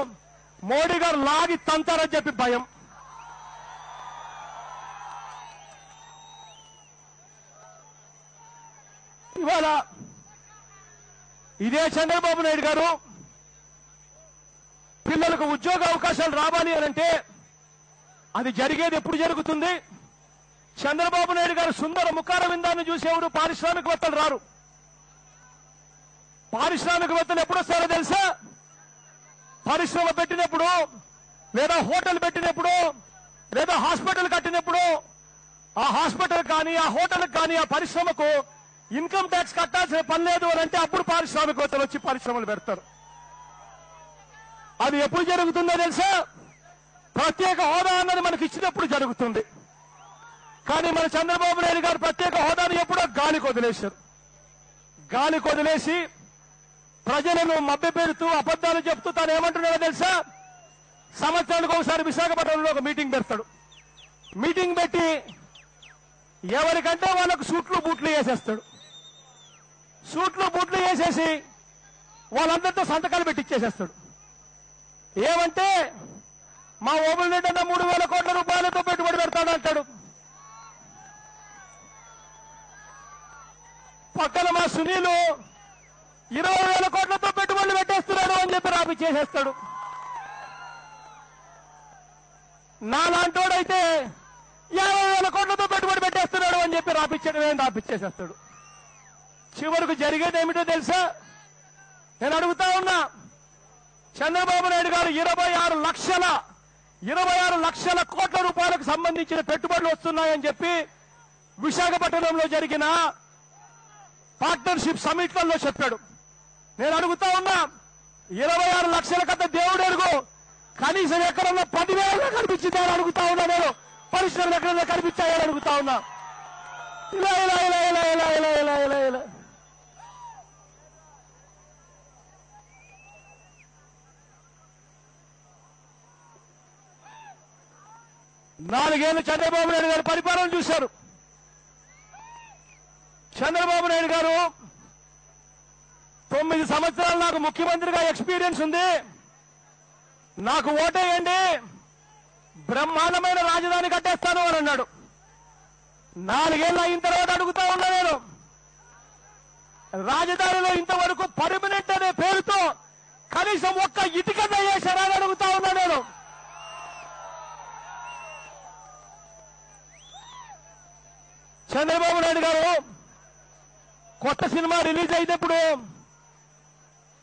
మోడీ గారు లాగి తంతారని చెప్పి భయం. ఇవాళ ఇదే చంద్రబాబు నాయుడు గారు పిల్లలకు ఉద్యోగ అవకాశాలు రావాలి అనంటే అది జరిగేది ఎప్పుడు జరుగుతుంది? చంద్రబాబు నాయుడు గారు సుందర ముఖార విందాన్ని చూసేవాడు పారిశ్రామికవేత్తలు రారు. పారిశ్రామికవేత్తలు ఎప్పుడు వస్తారో తెలుసా? పరిశ్రమ పెట్టినప్పుడు, లేదా హోటల్ పెట్టినప్పుడు, లేదా హాస్పిటల్ కట్టినప్పుడు, ఆ హాస్పిటల్ కానీ ఆ హోటల్ కానీ ఆ పరిశ్రమకు ఇన్కమ్ ట్యాక్స్ కట్టాల్సిన పని లేదు అని అంటే అప్పుడు పారిశ్రామికవేత్తలు వచ్చి పరిశ్రమలు పెడతారు. అది ఎప్పుడు జరుగుతుందో తెలుసా? ప్రత్యేక హోదా అన్నది మనకి ఇచ్చినప్పుడు జరుగుతుంది. కానీ మన చంద్రబాబు నాయుడు గారు ప్రత్యేక హోదాను ఎప్పుడో గాలికి వదిలేశారు. గాలికి వదిలేసి ప్రజలను మభ్యపెడుతూ అబద్దాలు చెప్తూ తాను ఏమంటున్నాడో తెలుసా? సంవత్సరానికి ఒకసారి విశాఖపట్నంలో ఒక మీటింగ్ పెడతాడు. మీటింగ్ పెట్టి ఎవరికంటే వాళ్ళకు సూట్లు బూట్లు వేసేస్తాడు. సూట్లు బూట్లు వేసేసి వాళ్ళందరితో సంతకాలు పెట్టిచ్చేసేస్తాడు. ఏమంటే మా ఓబుల్ రెడ్డి అన్న 3,000 కోట్ల రూపాయలతో పెట్టుబడి పెడతాడు అంటాడు. పక్కన మా సునీలు 20,000 కోట్లతో పెట్టుబడులు పెట్టేస్తున్నాడు అని చెప్పి రాపిచ్చేసేస్తాడు. నాలాంటోడైతే 50,000 కోట్లతో పెట్టుబడి పెట్టేస్తున్నాడు అని చెప్పి రాపిచ్చేసేస్తాడు. చివరకు జరిగేది ఏమిటో తెలుసా? నేను అడుగుతా ఉన్నా, చంద్రబాబు నాయుడు గారు 26 లక్షల కోట్ల రూపాయలకు సంబంధించిన పెట్టుబడులు వస్తున్నాయని చెప్పి విశాఖపట్నంలో జరిగిన పార్ట్నర్షిప్ సమిట్లలో చెప్పాడు. నేను అడుగుతా ఉన్నా, 26 లక్షల కథ దేవుడు ఎరుగు, కనీసం ఎక్కడన్నా 10,000 కనిపించిందని అడుగుతా ఉన్నా. నేను పరిశ్రమలు ఎక్కడన్నా కనిపించాయని అడుగుతా ఉన్నా. ఇలా ఇలా ఇలా ఇలా ఇలా ఇలా ఇలా ఇలా ఇలా నాలుగేళ్లు చంద్రబాబు నాయుడు గారు పరిపాలన చూశారు. చంద్రబాబు నాయుడు గారు 9 సంవత్సరాలు నాకు ముఖ్యమంత్రిగా ఎక్స్పీరియన్స్ ఉంది, నాకు ఓటేయండి, బ్రహ్మాండమైన రాజధాని కట్టేస్తాను అని అన్నాడు. 4 ఏళ్ళు అయిన తర్వాత అడుగుతా ఉన్నా నేను, రాజధానిలో ఇంతవరకు పర్మనెంట్ అనే పేరుతో కనీసం ఒక్క ఇటుక వేసారా అని అడుగుతా ఉన్నా నేను. చంద్రబాబు నాయుడు గారు కొత్త సినిమా రిలీజ్ అయినప్పుడు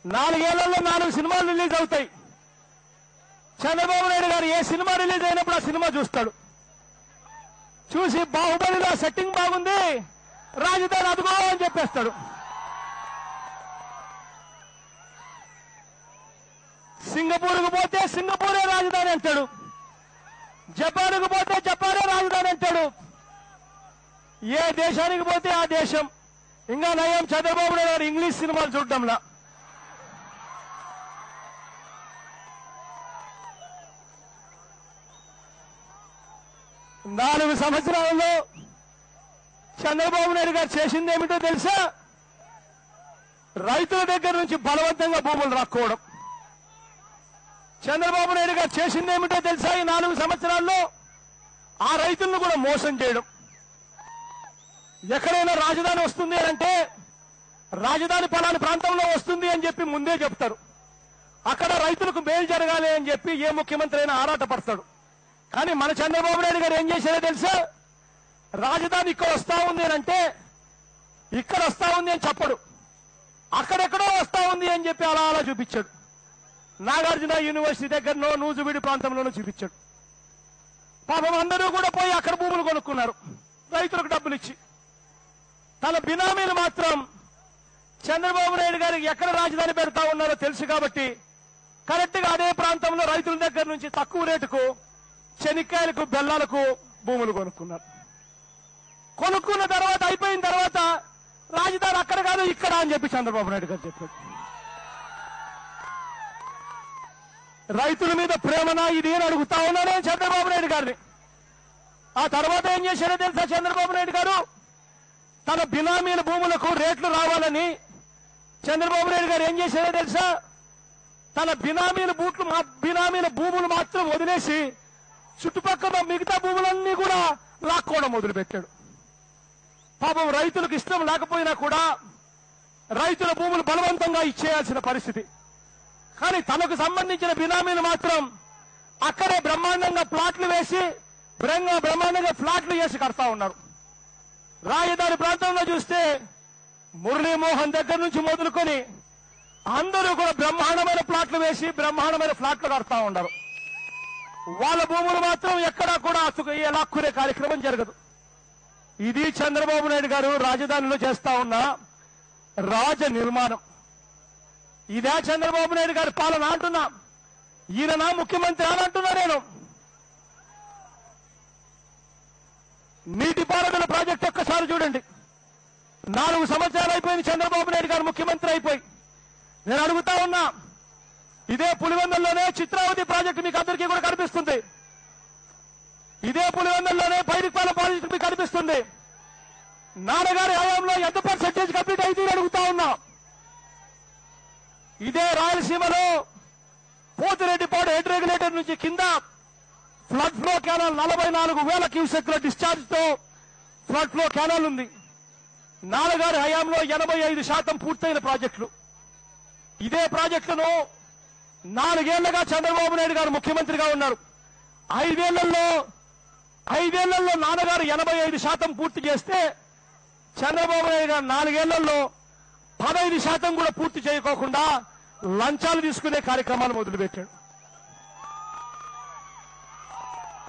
4 ఏళ్లలో 4 సినిమాలు రిలీజ్ అవుతాయి. చంద్రబాబు నాయుడు గారు ఏ సినిమా రిలీజ్ అయినప్పుడు ఆ సినిమా చూస్తాడు. చూసి బాహుబలిలో సెట్టింగ్ బాగుంది, రాజధాని అదుగో అని చెప్పేస్తాడు. సింగపూర్కు పోతే సింగపూరే రాజధాని అంటాడు, జపాన్కు పోతే జపానే రాజధాని అంటాడు. ఏ దేశానికి పోతే ఆ దేశం. ఇంకా నయం చంద్రబాబు నాయుడు గారు ఇంగ్లీష్ సినిమాలు చూడడంలా. నాలుగు సంవత్సరాలలో చంద్రబాబు నాయుడు గారు చేసింది ఏమిటో తెలుసా? రైతుల దగ్గర నుంచి బలవంతంగా భూములు రాక్కోవడం. చంద్రబాబు నాయుడు గారు చేసింది ఏమిటో తెలుసా? ఈ 4 సంవత్సరాల్లో ఆ రైతులను కూడా మోసం చేయడం. ఎక్కడైనా రాజధాని వస్తుంది అంటే రాజధాని పలాని ప్రాంతంలో వస్తుంది అని చెప్పి ముందే చెప్తారు. అక్కడ రైతులకు మేలు జరగాలి అని చెప్పి ఏ ముఖ్యమంత్రి అయినా ఆరాటపడతాడు. కానీ మన చంద్రబాబు నాయుడు గారు ఏం చేశారో తెలుసా? రాజధాని ఇక్కడ వస్తా ఉంది అంటే ఇక్కడ వస్తా ఉంది అని చెప్పడు, అక్కడెక్కడో వస్తా ఉంది అని చెప్పి అలా అలా చూపించాడు. నాగార్జున యూనివర్సిటీ దగ్గరనో నూజుబీడి ప్రాంతంలోనూ చూపించాడు. పాపం అందరూ కూడా పోయి అక్కడ భూములు కొనుక్కున్నారు రైతులకు డబ్బులు ఇచ్చి. తన బినామీలు మాత్రం చంద్రబాబు నాయుడు గారికి ఎక్కడ రాజధాని పెడతా ఉన్నారో తెలుసు కాబట్టి కరెక్ట్ గా అదే ప్రాంతంలో రైతుల దగ్గర నుంచి తక్కువ రేటుకు చెనిక్కాయలకు బెల్లాలకు భూములు కొనుక్కున్నారు. కొనుక్కున్న తర్వాత అయిపోయిన తర్వాత రాజధాని అక్కడ కాదు ఇక్కడ అని చెప్పి చంద్రబాబు నాయుడు గారు చెప్పారు. రైతుల మీద ప్రేమనా ఇది అని అడుగుతా ఉన్నానే చంద్రబాబు నాయుడు గారిని. ఆ తర్వాత ఏం చేశారో తెలుసా? చంద్రబాబు నాయుడు గారు తన బినామీల భూములకు రేట్లు రావాలని చంద్రబాబు నాయుడు గారు ఏం చేశారో తెలుసా? తన బినామీల భూములు మాత్రం వదిలేసి చుట్టుపక్కల మిగతా భూములన్నీ కూడా లాక్కోవడం మొదలుపెట్టాడు. పాపం రైతులకు ఇష్టం లేకపోయినా కూడా రైతుల భూములు బలవంతంగా ఇచ్చేయాల్సిన పరిస్థితి. కానీ తనకు సంబంధించిన బినామీలు మాత్రం అక్కడే బ్రహ్మాండంగా ప్లాట్లు వేసి బ్రహ్మాండంగా ఫ్లాట్లు చేసి కడతా ఉన్నారు. రాజధాని ప్రాంతంలో చూస్తే మురళీమోహన్ దగ్గర నుంచి మొదలుకొని అందరూ కూడా బ్రహ్మాండమైన ప్లాట్లు వేసి బ్రహ్మాండమైన ఫ్లాట్లు కడతా ఉన్నారు. వాళ్ళ భూములు మాత్రం ఎక్కడా కూడా లాక్కునే కార్యక్రమం జరగదు. ఇది చంద్రబాబు నాయుడు గారు రాజధానిలో చేస్తా ఉన్న రాజ నిర్మాణం. ఇదే చంద్రబాబు నాయుడు గారి పాలన అంటున్నా. ఈయన నా ముఖ్యమంత్రి అని అంటున్నా నేను. నీటిపారుదల ప్రాజెక్టు ఒక్కసారి చూడండి. 4 సంవత్సరాలు అయిపోయింది చంద్రబాబు నాయుడు గారు ముఖ్యమంత్రి అయిపోయి. నేను అడుగుతా ఉన్నా, ఇదే పులివెందుల్లోనే చిత్రావతి ప్రాజెక్టు మీకు అందరికీ కూడా కనిపిస్తుంది. ఇదే పులివెందుల్లోనే పైడిపాలెం ప్రాజెక్టు మీకు కనిపిస్తుంది. నాన్నగారి హయాంలో ఎంత పర్సెంటేజ్ కంప్లీట్ అయితే అడుగుతా ఉన్నా. ఇదే రాయలసీమలో పోతిరెడ్డిపాడు హెడ్ రెగ్యులేటర్ నుంచి కింద ఫ్లడ్ ఫ్లో కెనాల్ 44,000 క్యూసెక్ల డిశ్చార్జ్ తో ఫ్లడ్ ఫ్లో కెనాల్ ఉంది. నాన్నగారి హయాంలో 85% పూర్తయిన ప్రాజెక్టులు. ఇదే ప్రాజెక్టును 4 ఏళ్లుగా చంద్రబాబు నాయుడు గారు ముఖ్యమంత్రిగా ఉన్నారు. 5 ఏళ్లలో నాన్నగారు 85% పూర్తి చేస్తే చంద్రబాబు నాయుడు గారు 4 ఏళ్లలో 15% కూడా పూర్తి చేయకోకుండా లంచాలు తీసుకునే కార్యక్రమాలు మొదలుపెట్టాడు.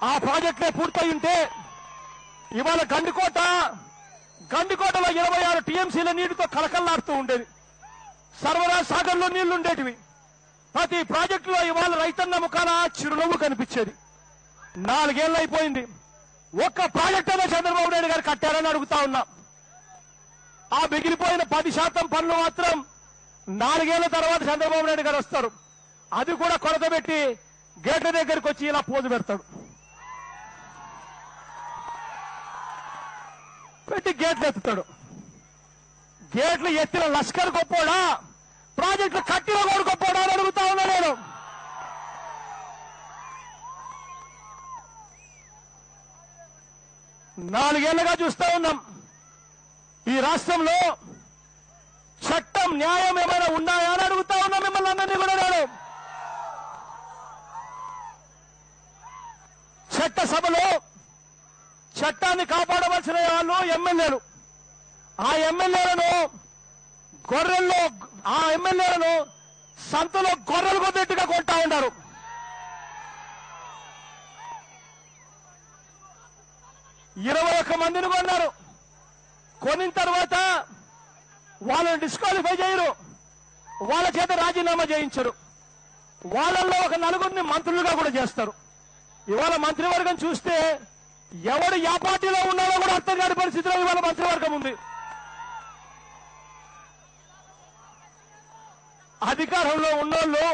ఆ ప్రాజెక్టులే పూర్తయి ఉంటే ఇవాళ గండికోటలో 26 టీఎంసీల నీటితో కలకల్లాడుతూ ఉండేది. సర్వరా సాగర్లో నీళ్లుండేటివి. ప్రతి ప్రాజెక్టులో ఇవాళ రైతన్న ముఖాన చిరునవ్వు కనిపించేది. 4 ఏళ్ళు అయిపోయింది. ఒక్క ప్రాజెక్ట్ అయినా చంద్రబాబు నాయుడు గారు కట్టారని అడుగుతా ఉన్నా. ఆ మిగిలిపోయిన 10% పనులు మాత్రం 4 ఏళ్ల తర్వాత చంద్రబాబు నాయుడు గారు వస్తారు. అది కూడా కొరత పెట్టి గేట్ల దగ్గరికి వచ్చి ఇలా పోజు పెడతాడు. పెట్టి గేట్లు ఎత్తుతాడు. గేట్లు ఎత్తిన లష్కర్ గొప్పోడా, ప్రాజెక్టులు కట్టిన వాడు గొప్పోడా అని అడుగుతా ఉన్నా నేను. నాలుగేళ్లుగా చూస్తా ఉన్నాం ఈ రాష్ట్రంలో చట్టం న్యాయం ఏమైనా ఉన్నాయా అని అడుగుతా ఉన్నా మిమ్మల్ని అందరినీ కూడా నేను. చట్టసభలో చట్టాన్ని కాపాడవలసిన వాళ్ళు ఎమ్మెల్యేలు. ఆ ఎమ్మెల్యేలను సంతలో గొర్రెలు కొద్దిట్టుగా కొంటా ఉన్నారు. ఇరవై మందిని కొన్నారు. కొనిన తర్వాత వాళ్ళని డిస్క్వాలిఫై చేయరు, వాళ్ళ చేత రాజీనామా చేయించరు. వాళ్ళల్లో ఒక 4 మంత్రులుగా కూడా చేస్తారు. ఇవాళ మంత్రివర్గం చూస్తే ఎవడు ఏ పార్టీలో ఉన్నాడో కూడా అర్థం కాని పరిస్థితిలో ఇవాళ మంత్రివర్గం ఉంది. అధికారంలో ఉన్నోళ్ళు,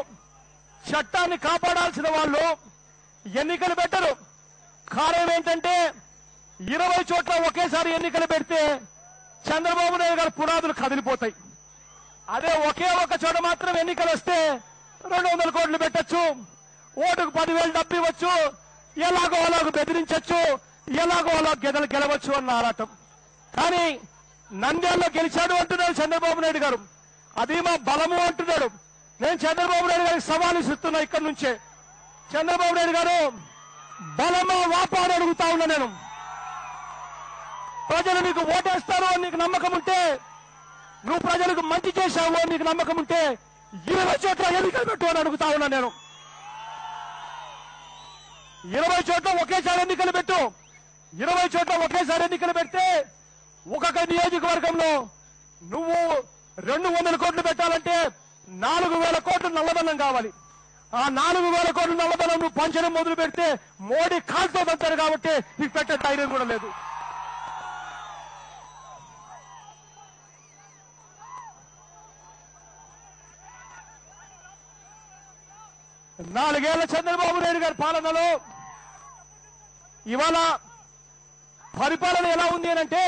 చట్టాన్ని కాపాడాల్సిన వాళ్ళు ఎన్నికలు పెట్టరు. కారణం ఏంటంటే 20 చోట్ల ఒకేసారి ఎన్నికలు పెడితే చంద్రబాబు నాయుడు గారి పునాదులు కదిలిపోతాయి. అదే ఒకే ఒక చోట మాత్రం ఎన్నికలు వస్తే 200 కోట్లు పెట్టచ్చు, ఓటుకు 10,000 డబ్బు ఇవ్వచ్చు, ఎలాగో అలాగో బెదిరించచ్చు, ఎలాగో అలా గెలవచ్చు అన్న ఆరాటం. కానీ నంద్యాలలో గెలిచాడు అంటున్నాడు చంద్రబాబు నాయుడు గారు. అది మా బలము అంటున్నాడు. నేను చంద్రబాబు నాయుడు గారికి సవాలు ఇస్తున్నా ఇక్కడి నుంచే. చంద్రబాబు నాయుడు గారు బలమా వాపా అని అడుగుతా ఉన్నా నేను. ప్రజలు నీకు ఓటేస్తారు అని నీకు నమ్మకం ఉంటే, నువ్వు ప్రజలకు మంచి చేశావు అని నీకు నమ్మకం ఉంటే 20 చోట్ల ఎన్నికలు పెట్టు అని అడుగుతా ఉన్నా నేను. 20 చోట్ల ఒకేసారి ఎన్నికలు పెట్టు. 20 చోట్ల ఒకేసారి ఎన్నికలు పెడితే ఒక్కొక్క నియోజకవర్గంలో నువ్వు 200 కోట్లు పెట్టాలంటే 4,000 కోట్లు నల్లధనం కావాలి. ఆ 4,000 కోట్లు నల్లధనం నువ్వు పంచడం మొదలు పెడితే మోడీ కాల్తో తంటారు కాబట్టి నీకు పెట్టే ధైర్యం కూడా లేదు. నాలుగేళ్ల చంద్రబాబు నాయుడు గారి పాలనలో ఇవాళ పరిపాలన ఎలా ఉంది అంటే,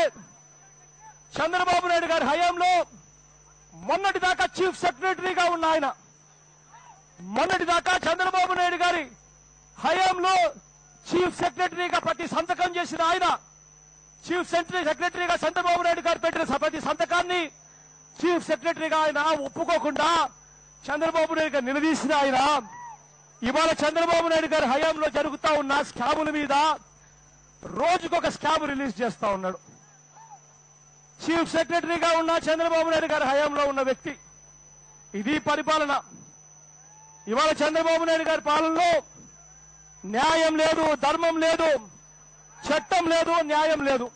చంద్రబాబు నాయుడు గారి హయాంలో మొన్నటిదాకా చీఫ్ సెక్రటరీగా ఉన్న ఆయన, మొన్నటిదాకా చంద్రబాబు నాయుడు గారి హయాంలో చీఫ్ సెక్రటరీగా ప్రతి సంతకం చేసిన ఆయన, చీఫ్ సెక్రటరీగా చంద్రబాబు నాయుడు గారు పెట్టిన ప్రతి సంతకాన్ని చీఫ్ సెక్రటరీగా ఆయన ఒప్పుకోకుండా చంద్రబాబు నాయుడు గారు నిలదీసిన ఆయన ఇవాళ చంద్రబాబు నాయుడు గారి హయాంలో జరుగుతా ఉన్న స్కాముల మీద రోజుకొక స్కామ్ రిలీజ్ చేస్తా ఉన్నాడు. చీఫ్ సెక్రటరీగా ఉన్న చంద్రబాబు నాయుడు గారి హయాంలో ఉన్న వ్యక్తి. ఇది పరిపాలన. ఇవాళ చంద్రబాబు నాయుడు గారి పాలనలో న్యాయం లేదు, ధర్మం లేదు, చట్టం లేదు, న్యాయం లేదు.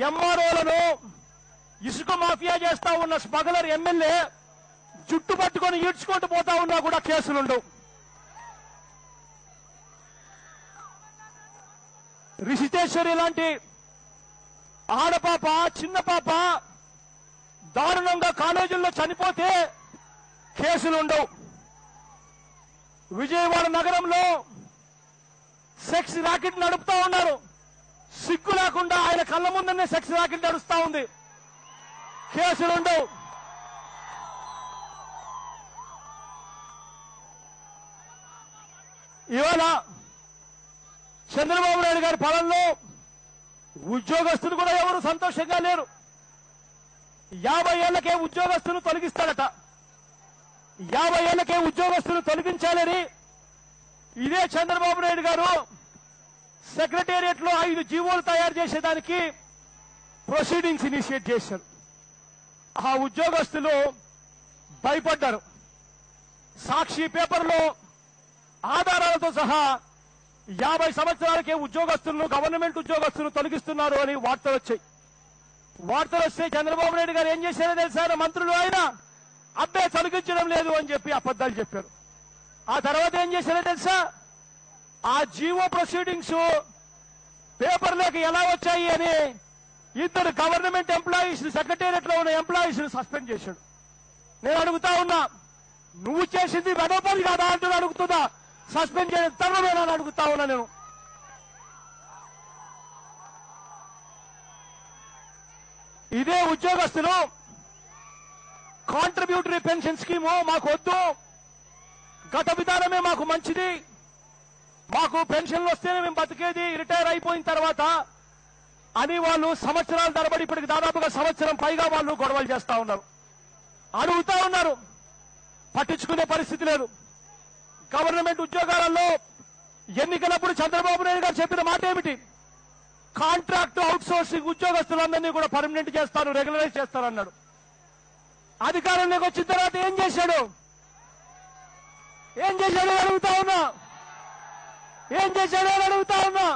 ఎంఆర్ఓలను ఇసుక మాఫియా చేస్తా ఉన్న స్మగ్లర్ ఎమ్మెల్యే జుట్టు పట్టుకొని ఈడ్చుకుంటూ పోతా ఉన్నా కూడా కేసులుండవు. రిషితేశ్వరి లాంటి ఆడపాప, చిన్న పాప దారుణంగా కాలేజీల్లో చనిపోతే కేసులుండవు. విజయవాడ నగరంలో సెక్స్ ర్యాకెట్ నడుపుతా ఉన్నారు. సిగ్గు లేకుండా ఆయన కళ్ళ ముందనే సెక్స్ ర్యాకెట్ నడుస్తా ఉంది. కేసులుండవు. ఇవాళ చంద్రబాబు నాయుడు గారి పాలనలో ఉద్యోగస్తులు కూడా ఎవరు సంతోషంగా లేరు. 50 ఏళ్లకే ఉద్యోగస్తులు తొలగిస్తాడట. 50 ఏళ్లకే ఉద్యోగస్తులు తొలగించాలని ఇదే చంద్రబాబు నాయుడు గారు సెక్రటేరియట్ లో 5 జీవోలు తయారు చేసేదానికి ప్రొసీడింగ్స్ ఇనిషియేట్ చేశారు. ఆ ఉద్యోగస్తులు భయపడ్డారు. సాక్షి పేపర్లో ఆధారాలతో సహా 50 సంవత్సరాలకే ఉద్యోగస్తులను, గవర్నమెంట్ ఉద్యోగస్తులను తొలగిస్తున్నారు అని వార్తలు వచ్చాయి. వార్తలు వస్తే చంద్రబాబు నాయుడు గారు ఏం చేశారో తెలుసా? మంత్రులు ఆయన అబ్బే తొలగించడం లేదు అని చెప్పి అబద్దాలు చెప్పారు. ఆ తర్వాత ఏం చేశారో తెలుసా? ఆ జీవో ప్రొసీడింగ్స్ పేపర్లోకి ఎలా వచ్చాయి అని 2 గవర్నమెంట్ ఎంప్లాయీస్, సెక్రటేరియట్ లో ఉన్న ఎంప్లాయీస్ సస్పెండ్ చేశాడు. నేను అడుగుతా ఉన్నా, నువ్వు చేసింది వెనపని కాదా అంటూ అడుగుతుందా? సస్పెండ్ చేయడం తరమేనా అని అడుగుతా ఉన్నా నేను. ఇదే ఉద్యోగస్తులు కాంట్రిబ్యూటరీ పెన్షన్ స్కీము మాకు వద్దు, గత విధానమే మాకు మంచిది, మాకు పెన్షన్లు వస్తేనే మేము బతికేది రిటైర్ అయిపోయిన తర్వాత అని వాళ్ళు సంవత్సరాల తరబడి, ఇప్పటికి దాదాపుగా సంవత్సరం పైగా వాళ్ళు గొడవలు చేస్తా ఉన్నారు. అడుగుతా ఉన్నారు, పట్టించుకునే పరిస్థితి లేదు. గవర్నమెంట్ ఉద్యోగాలలో ఎన్నికలప్పుడు చంద్రబాబు నాయుడు గారు చెప్పిన మాట ఏమిటి? కాంట్రాక్ట్ అవుట్ సోర్సింగ్ ఉద్యోగస్తులందరినీ కూడా పర్మనెంట్ చేస్తాను, రెగ్యులరైజ్ చేస్తానన్నాడు. అధికారంలోకి వచ్చిన తర్వాత ఏం చేశాడు? ఏం చేశాడో అడుగుతా ఉన్నా. ఏం చేశాడో అడుగుతా ఉన్నా.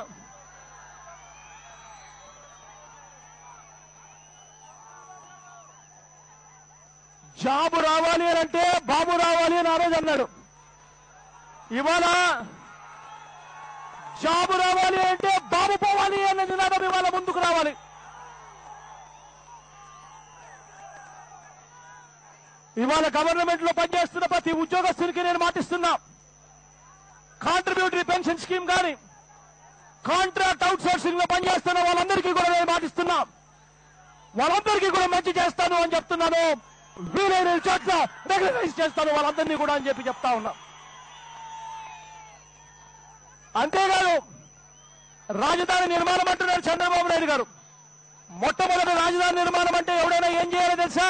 జాబు రావాలి అని అంటే బాబు రావాలి అని ఆ రోజు అన్నాడు. ఇవాళ జాబు రావాలి అంటే బాబు పోవాలి అన్న నినాదం ఇవాళ ముందుకు రావాలి. ఇవాళ గవర్నమెంట్ లో పనిచేస్తున్న ప్రతి ఉద్యోగస్తునికి నేను మాటిస్తున్నా, కాంట్రిబ్యూటరీ పెన్షన్ స్కీమ్ కానీ, కాంట్రాక్ట్ అవుట్ సోర్సింగ్ లో పనిచేస్తున్న వాళ్ళందరికీ కూడా నేను మాటిస్తున్నా, వాళ్ళందరికీ కూడా మంచి చేస్తాను అని చెప్తున్నాను. వీలైన చోట్ల రెగ్యులరైజ్ చేస్తాను వాళ్ళందరినీ కూడా అని చెప్పి చెప్తా ఉన్నా. అంతేకాదు, రాజధాని నిర్మాణం అంటున్నారు చంద్రబాబు నాయుడు గారు. మొట్టమొదటి రాజధాని నిర్మాణం అంటే ఎవడైనా ఏం చేయాలో తెలుసా?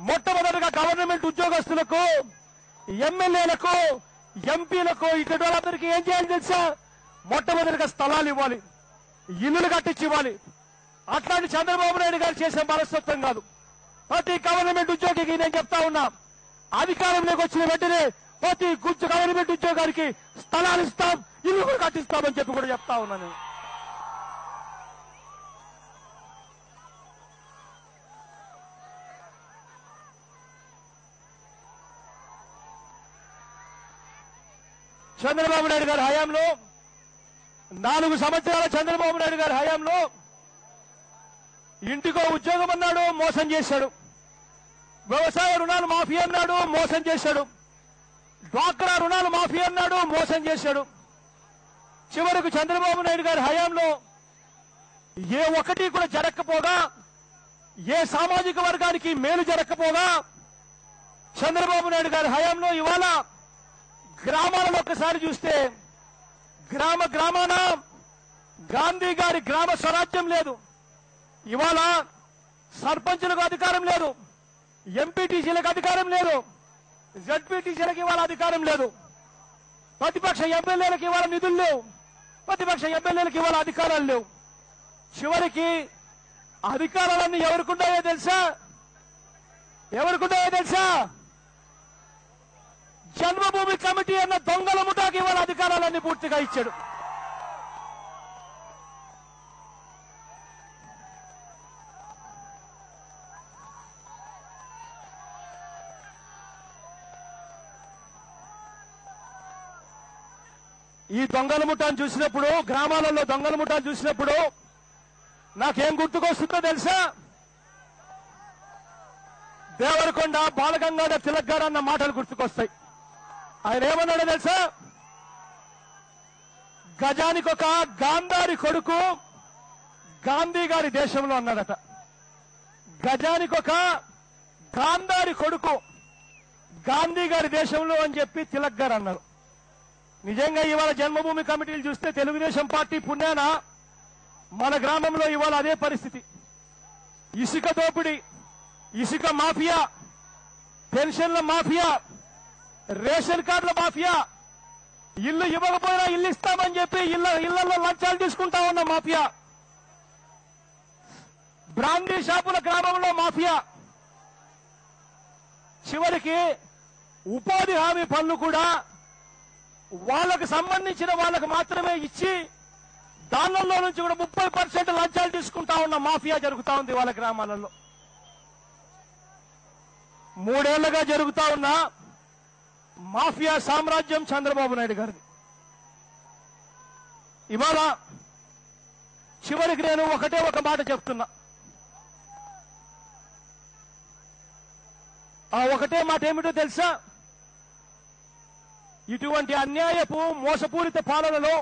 మొట్టమొదటిగా గవర్నమెంట్ ఉద్యోగస్తులకు, ఎమ్మెల్యేలకు, ఎంపీలకు, ఇక్కడ వాళ్ళందరికీ ఏం చేయాలి తెలుసా? మొట్టమొదటిగా స్థలాలు ఇవ్వాలి, ఇల్లులు కట్టించి ఇవ్వాలి. అట్లాంటి చంద్రబాబు నాయుడు గారు చేసే మనస్తత్వం కాదు. ప్రతి గవర్నమెంట్ ఉద్యోగికి నేను చెప్తా ఉన్నా, అధికారంలోకి వచ్చిన వెంటనే ప్రతి గవర్నమెంట్ ఉద్యోగానికి స్థలాలు ఇస్తాం, ఇల్లు కూడా కట్టిస్తామని చెప్పి కూడా చెప్తా ఉన్నా నేను. చంద్రబాబు నాయుడు గారి హయాంలో 4 సంవత్సరాల చంద్రబాబు నాయుడు గారి హయాంలో ఇంటికో ఉద్యోగం అన్నాడు, మోసం చేశాడు. వ్యవసాయ రుణాలు మాఫీ అన్నాడు, మోసం చేశాడు. డ్వాక్రా రుణాలు మాఫీ అన్నాడు, మోసం చేశాడు. చివరకు చంద్రబాబు నాయుడు గారి హయాంలో ఏ ఒక్కటి కూడా జరగకపోగా, ఏ సామాజిక వర్గానికి మేలు జరగకపోగా, చంద్రబాబు నాయుడు గారి హయాంలో ఇవాళ గ్రామాలలో ఒకసారి చూస్తే గ్రామాన గాంధీ గారి గ్రామ స్వరాజ్యం లేదు. ఇవాళ సర్పంచులకు అధికారం లేదు. ఎంపీటీసీలకు అధికారం లేదు, జడ్పీటీసీలకు ఇవాళ అధికారం లేదు, ప్రతిపక్ష ఎమ్మెల్యేలకు ఇవాళ నిధులు లేవు, ప్రతిపక్ష ఎమ్మెల్యేలకు ఇవాళ అధికారాలు లేవు. చివరికి అధికారాలన్నీ ఎవరికున్నాయో తెలుసా? ఎవరికున్నాయో తెలుసా? జన్మభూమి కమిటీ అన్న దొంగల ముఠాకి ఇవాళ అధికారాలన్నీ పూర్తిగా ఇచ్చాడు. ఈ దొంగల ముఠాను చూసినప్పుడు, గ్రామాలలో దొంగల ముఠాను చూసినప్పుడు నాకేం గుర్తుకొస్తుందో తెలుసా? దేవరకొండ బాలగంగాధర్ తిలక్ గారు అన్న మాటలు గుర్తుకొస్తాయి. ఆయన ఏమన్నాడో తెలుసా? గజానికి ఒక గాంధారి కొడుకు గాంధీ గారి దేశంలో అన్నాడట. గజానికి ఒక గాంధారి కొడుకు గాంధీ గారి దేశంలో అని చెప్పి తిలక్ గారు అన్నారు. నిజంగా ఇవాళ జన్మభూమి కమిటీలు చూస్తే తెలుగుదేశం పార్టీ పుణ్యాన మన గ్రామంలో ఇవాళ అదే పరిస్థితి. ఇసుక దోపిడీ, ఇసుక మాఫియా, పెన్షన్ల మాఫియా, రేషన్ కార్డుల మాఫియా, ఇల్లు ఇవ్వకపోయినా ఇల్లు ఇస్తామని చెప్పి ఇళ్లలో లంచాలు తీసుకుంటా ఉన్న మాఫియా, బ్రాందీ షాపుల గ్రామంలో మాఫియా, చివరికి ఉపాధి హామీ పనులు కూడా వాళ్ళకు సంబంధించిన వాళ్ళకు మాత్రమే ఇచ్చి దానిలో నుంచి కూడా 30% లంచాలు తీసుకుంటా ఉన్న మాఫియా జరుగుతా ఉంది వాళ్ళ గ్రామాలలో. 3 ఏళ్లుగా జరుగుతా ఉన్న మాఫియా సామ్రాజ్యం చంద్రబాబు నాయుడు గారిది. ఇవాళ చివరికి నేను ఒకటే ఒక మాట చెప్తున్నా. ఆ ఒకటే మాట ఏమిటో తెలుసా? ఇటువంటి అన్యాయపు మోసపూరిత పాలనలో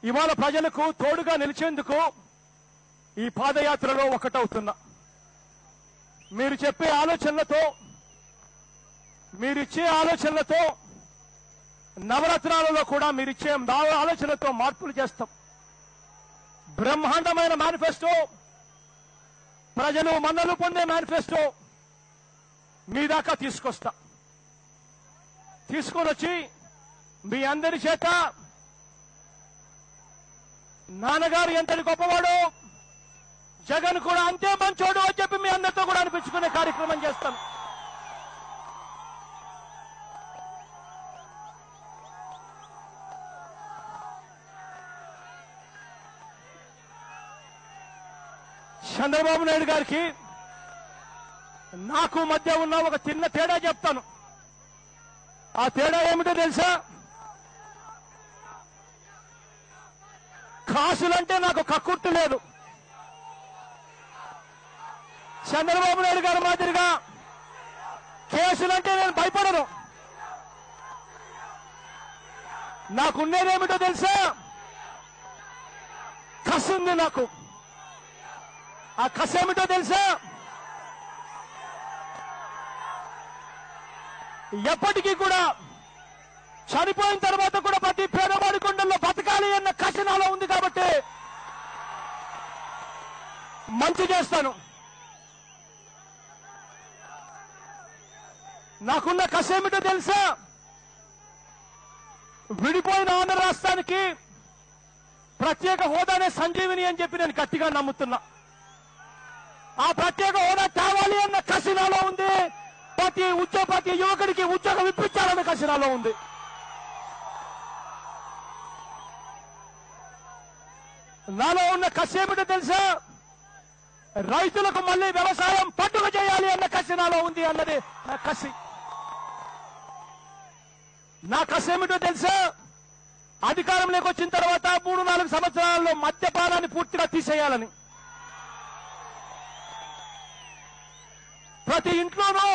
ఇవాళ ప్రజలకు తోడుగా నిలిచేందుకు ఈ పాదయాత్రలో ఒకటవుతున్నా. మీరు చెప్పే ఆలోచనలతో, మీరిచ్చే ఆలోచనలతో, నవరత్నాలలో కూడా మీరిచ్చే ఆలోచనలతో మార్పులు చేస్తాం. బ్రహ్మాండమైన మేనిఫెస్టో, ప్రజలు మన్నలు పొందే మేనిఫెస్టో మీ దాకా తీసుకొస్తా. తీసుకొని వచ్చి మీ అందరి చేత నాన్నగారు ఎంతటి గొప్పవాడు, జగన్ కూడా అంతే మంచోడు అని చెప్పి మీ అందరితో కూడా అనిపించుకునే కార్యక్రమం చేస్తాను. చంద్రబాబు నాయుడు గారికి నాకు మధ్య ఉన్న ఒక చిన్న తేడా చెప్తాను. ఆ తేడా ఏమిటో తెలుసా? కాసులంటే నాకు కక్కుర్తి లేదు. చంద్రబాబు నాయుడు గారి మాదిరిగా కేసులంటే నేను భయపడను. నాకున్నదేమిటో తెలుసా? కసి ఉంది నాకు. ఆ కసి ఏమిటో తెలుసా? ఎప్పటికీ కూడా చనిపోయిన తర్వాత కూడా ప్రతి పేదవాడి కొండల్లో బతకాలి అన్న కసి నాలో ఉంది కాబట్టి మంచి చేస్తాను. నాకున్న కసి ఏమిటో తెలుసా? విడిపోయిన ఆంధ్ర రాష్ట్రానికి ప్రత్యేక హోదానే సంజీవిని అని చెప్పి నేను గట్టిగా నమ్ముతున్నా. ఆ ప్రత్యేక హోదా కావాలి అన్న కసి నాలో ఉంది. ప్రతి యువకుడికి ఉద్యోగం ఇప్పించాలన్న కసి నాలో ఉంది. నాలో ఉన్న కసి ఏమిటో తెలుసా? రైతులకు మళ్లీ వ్యవసాయం పండుగ చేయాలి అన్న కసి నాలో ఉంది అన్నది నా కసి. నా కసి ఏమిటో తెలుసా? అధికారంలోకి వచ్చిన తర్వాత 3-4 సంవత్సరాల్లో మద్యపానాన్ని పూర్తిగా తీసేయాలని, ప్రతి ఇంట్లోనూ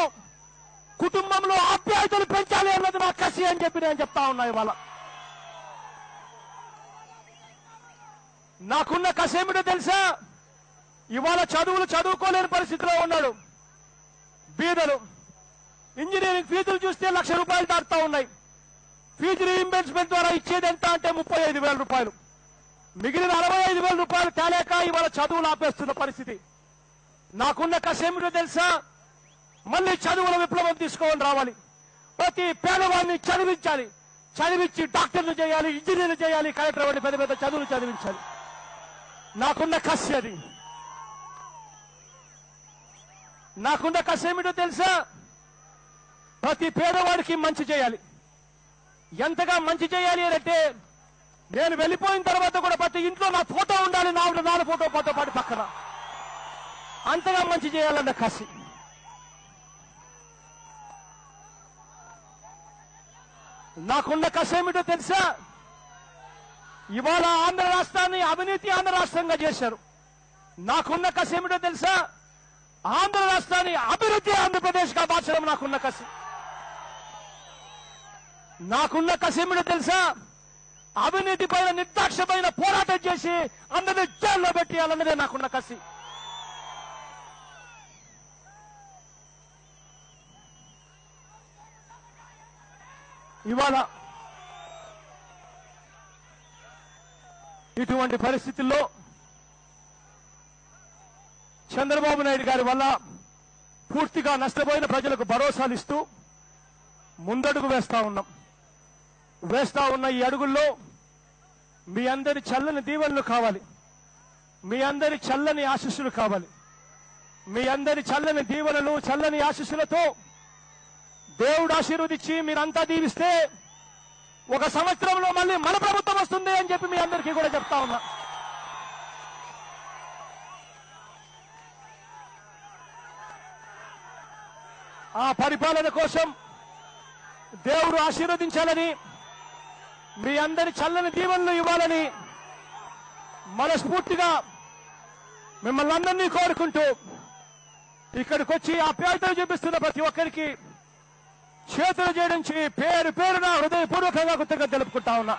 కుటుంబంలో ఆప్యాయతలు పెంచాలి అన్నది నా కసి అని చెప్పి నేను చెప్తా ఉన్నా. ఇవాళ నాకున్న కసి ఏమిటో తెలుసా? ఇవాళ చదువుకోలేని పరిస్థితిలో ఉన్నాడు. బీదలు ఇంజనీరింగ్ ఫీజులు చూస్తే ₹1,00,000 దాటుతా ఉన్నాయి. ఫీజు రీఇంబర్స్మెంట్ ద్వారా ఇచ్చేది ఎంత అంటే 35,000 రూపాయలు. మిగిలిన 65,000 రూపాయలు తేలేక ఇవాళ చదువులు ఆపేస్తున్న పరిస్థితి. నాకున్న కసి ఏమిటో తెలుసా? మళ్ళీ చదువుల విప్లవం తీసుకొని రావాలి. ప్రతి పేదవాడిని చదివించాలి. చదివించి డాక్టర్లు చేయాలి, ఇంజనీర్లు చేయాలి, కలెక్టర్ వంటి పెద్ద పెద్ద చదువులు చదివించాలి. నాకున్న కసి అది. నాకున్న కసి ఏమిటో తెలుసా? ప్రతి పేదవాడికి మంచి చేయాలి. ఎంతగా మంచి చేయాలి అంటే, నేను వెళ్ళిపోయిన తర్వాత కూడా ప్రతి ఇంట్లో నా ఫోటో ఉండాలి, నా ఫోటో పాటు పక్కన. అంతగా మంచి చేయాలన్న కసి. నాకున్న కసి ఏమిటో తెలుసా? ఇవాళ ఆంధ్ర రాష్ట్రాన్ని అవినీతి ఆంధ్ర రాష్ట్రంగా చేశారు. నాకున్న కసి ఏమిటో తెలుసా? ఆంధ్ర రాష్ట్రాన్ని అభివృద్ధి ఆంధ్రప్రదేశ్గా మార్చడం నాకున్న కసి. నాకున్న కసి ఏమిటో తెలుసా? అవినీతి పైన నిర్దాక్షమైన పోరాటం చేసి అందరినీ జైల్లో పెట్టేయాలన్నదే నాకున్న కసి. ఇవాళ ఇటువంటి పరిస్థితుల్లో చంద్రబాబు నాయుడు గారి వల్ల పూర్తిగా నష్టపోయిన ప్రజలకు భరోసాలు ఇస్తూ ముందడుగు వేస్తా ఉన్న ఈ అడుగుల్లో మీ అందరి చల్లని దీవెనలు కావాలి. మీ అందరి చల్లని ఆశీస్సులు కావాలి. మీ అందరి చల్లని దీవెనలు, చల్లని ఆశీస్సులతో దేవుడు ఆశీర్వదించి మీరంతా దీవిస్తే 1 సంవత్సరంలో మళ్ళీ మన ప్రభుత్వం వస్తుంది అని చెప్పి మీ అందరికీ కూడా చెప్తా ఉన్నా. ఆ పరిపాలన కోసం దేవుడు ఆశీర్వదించాలని, మీ అందరి చల్లని దీవెనలు ఇవ్వాలని మనస్ఫూర్తిగా మిమ్మల్ని అందరినీ కోరుకుంటూ ఇక్కడికి వచ్చి ఆప్యాయతలు చూపిస్తున్న ప్రతి ఒక్కరికి చేతులు జోడించి పేరు పేరున హృదయపూర్వకంగా కృతజ్ఞతలు తెలుపుకుంటా ఉన్నా.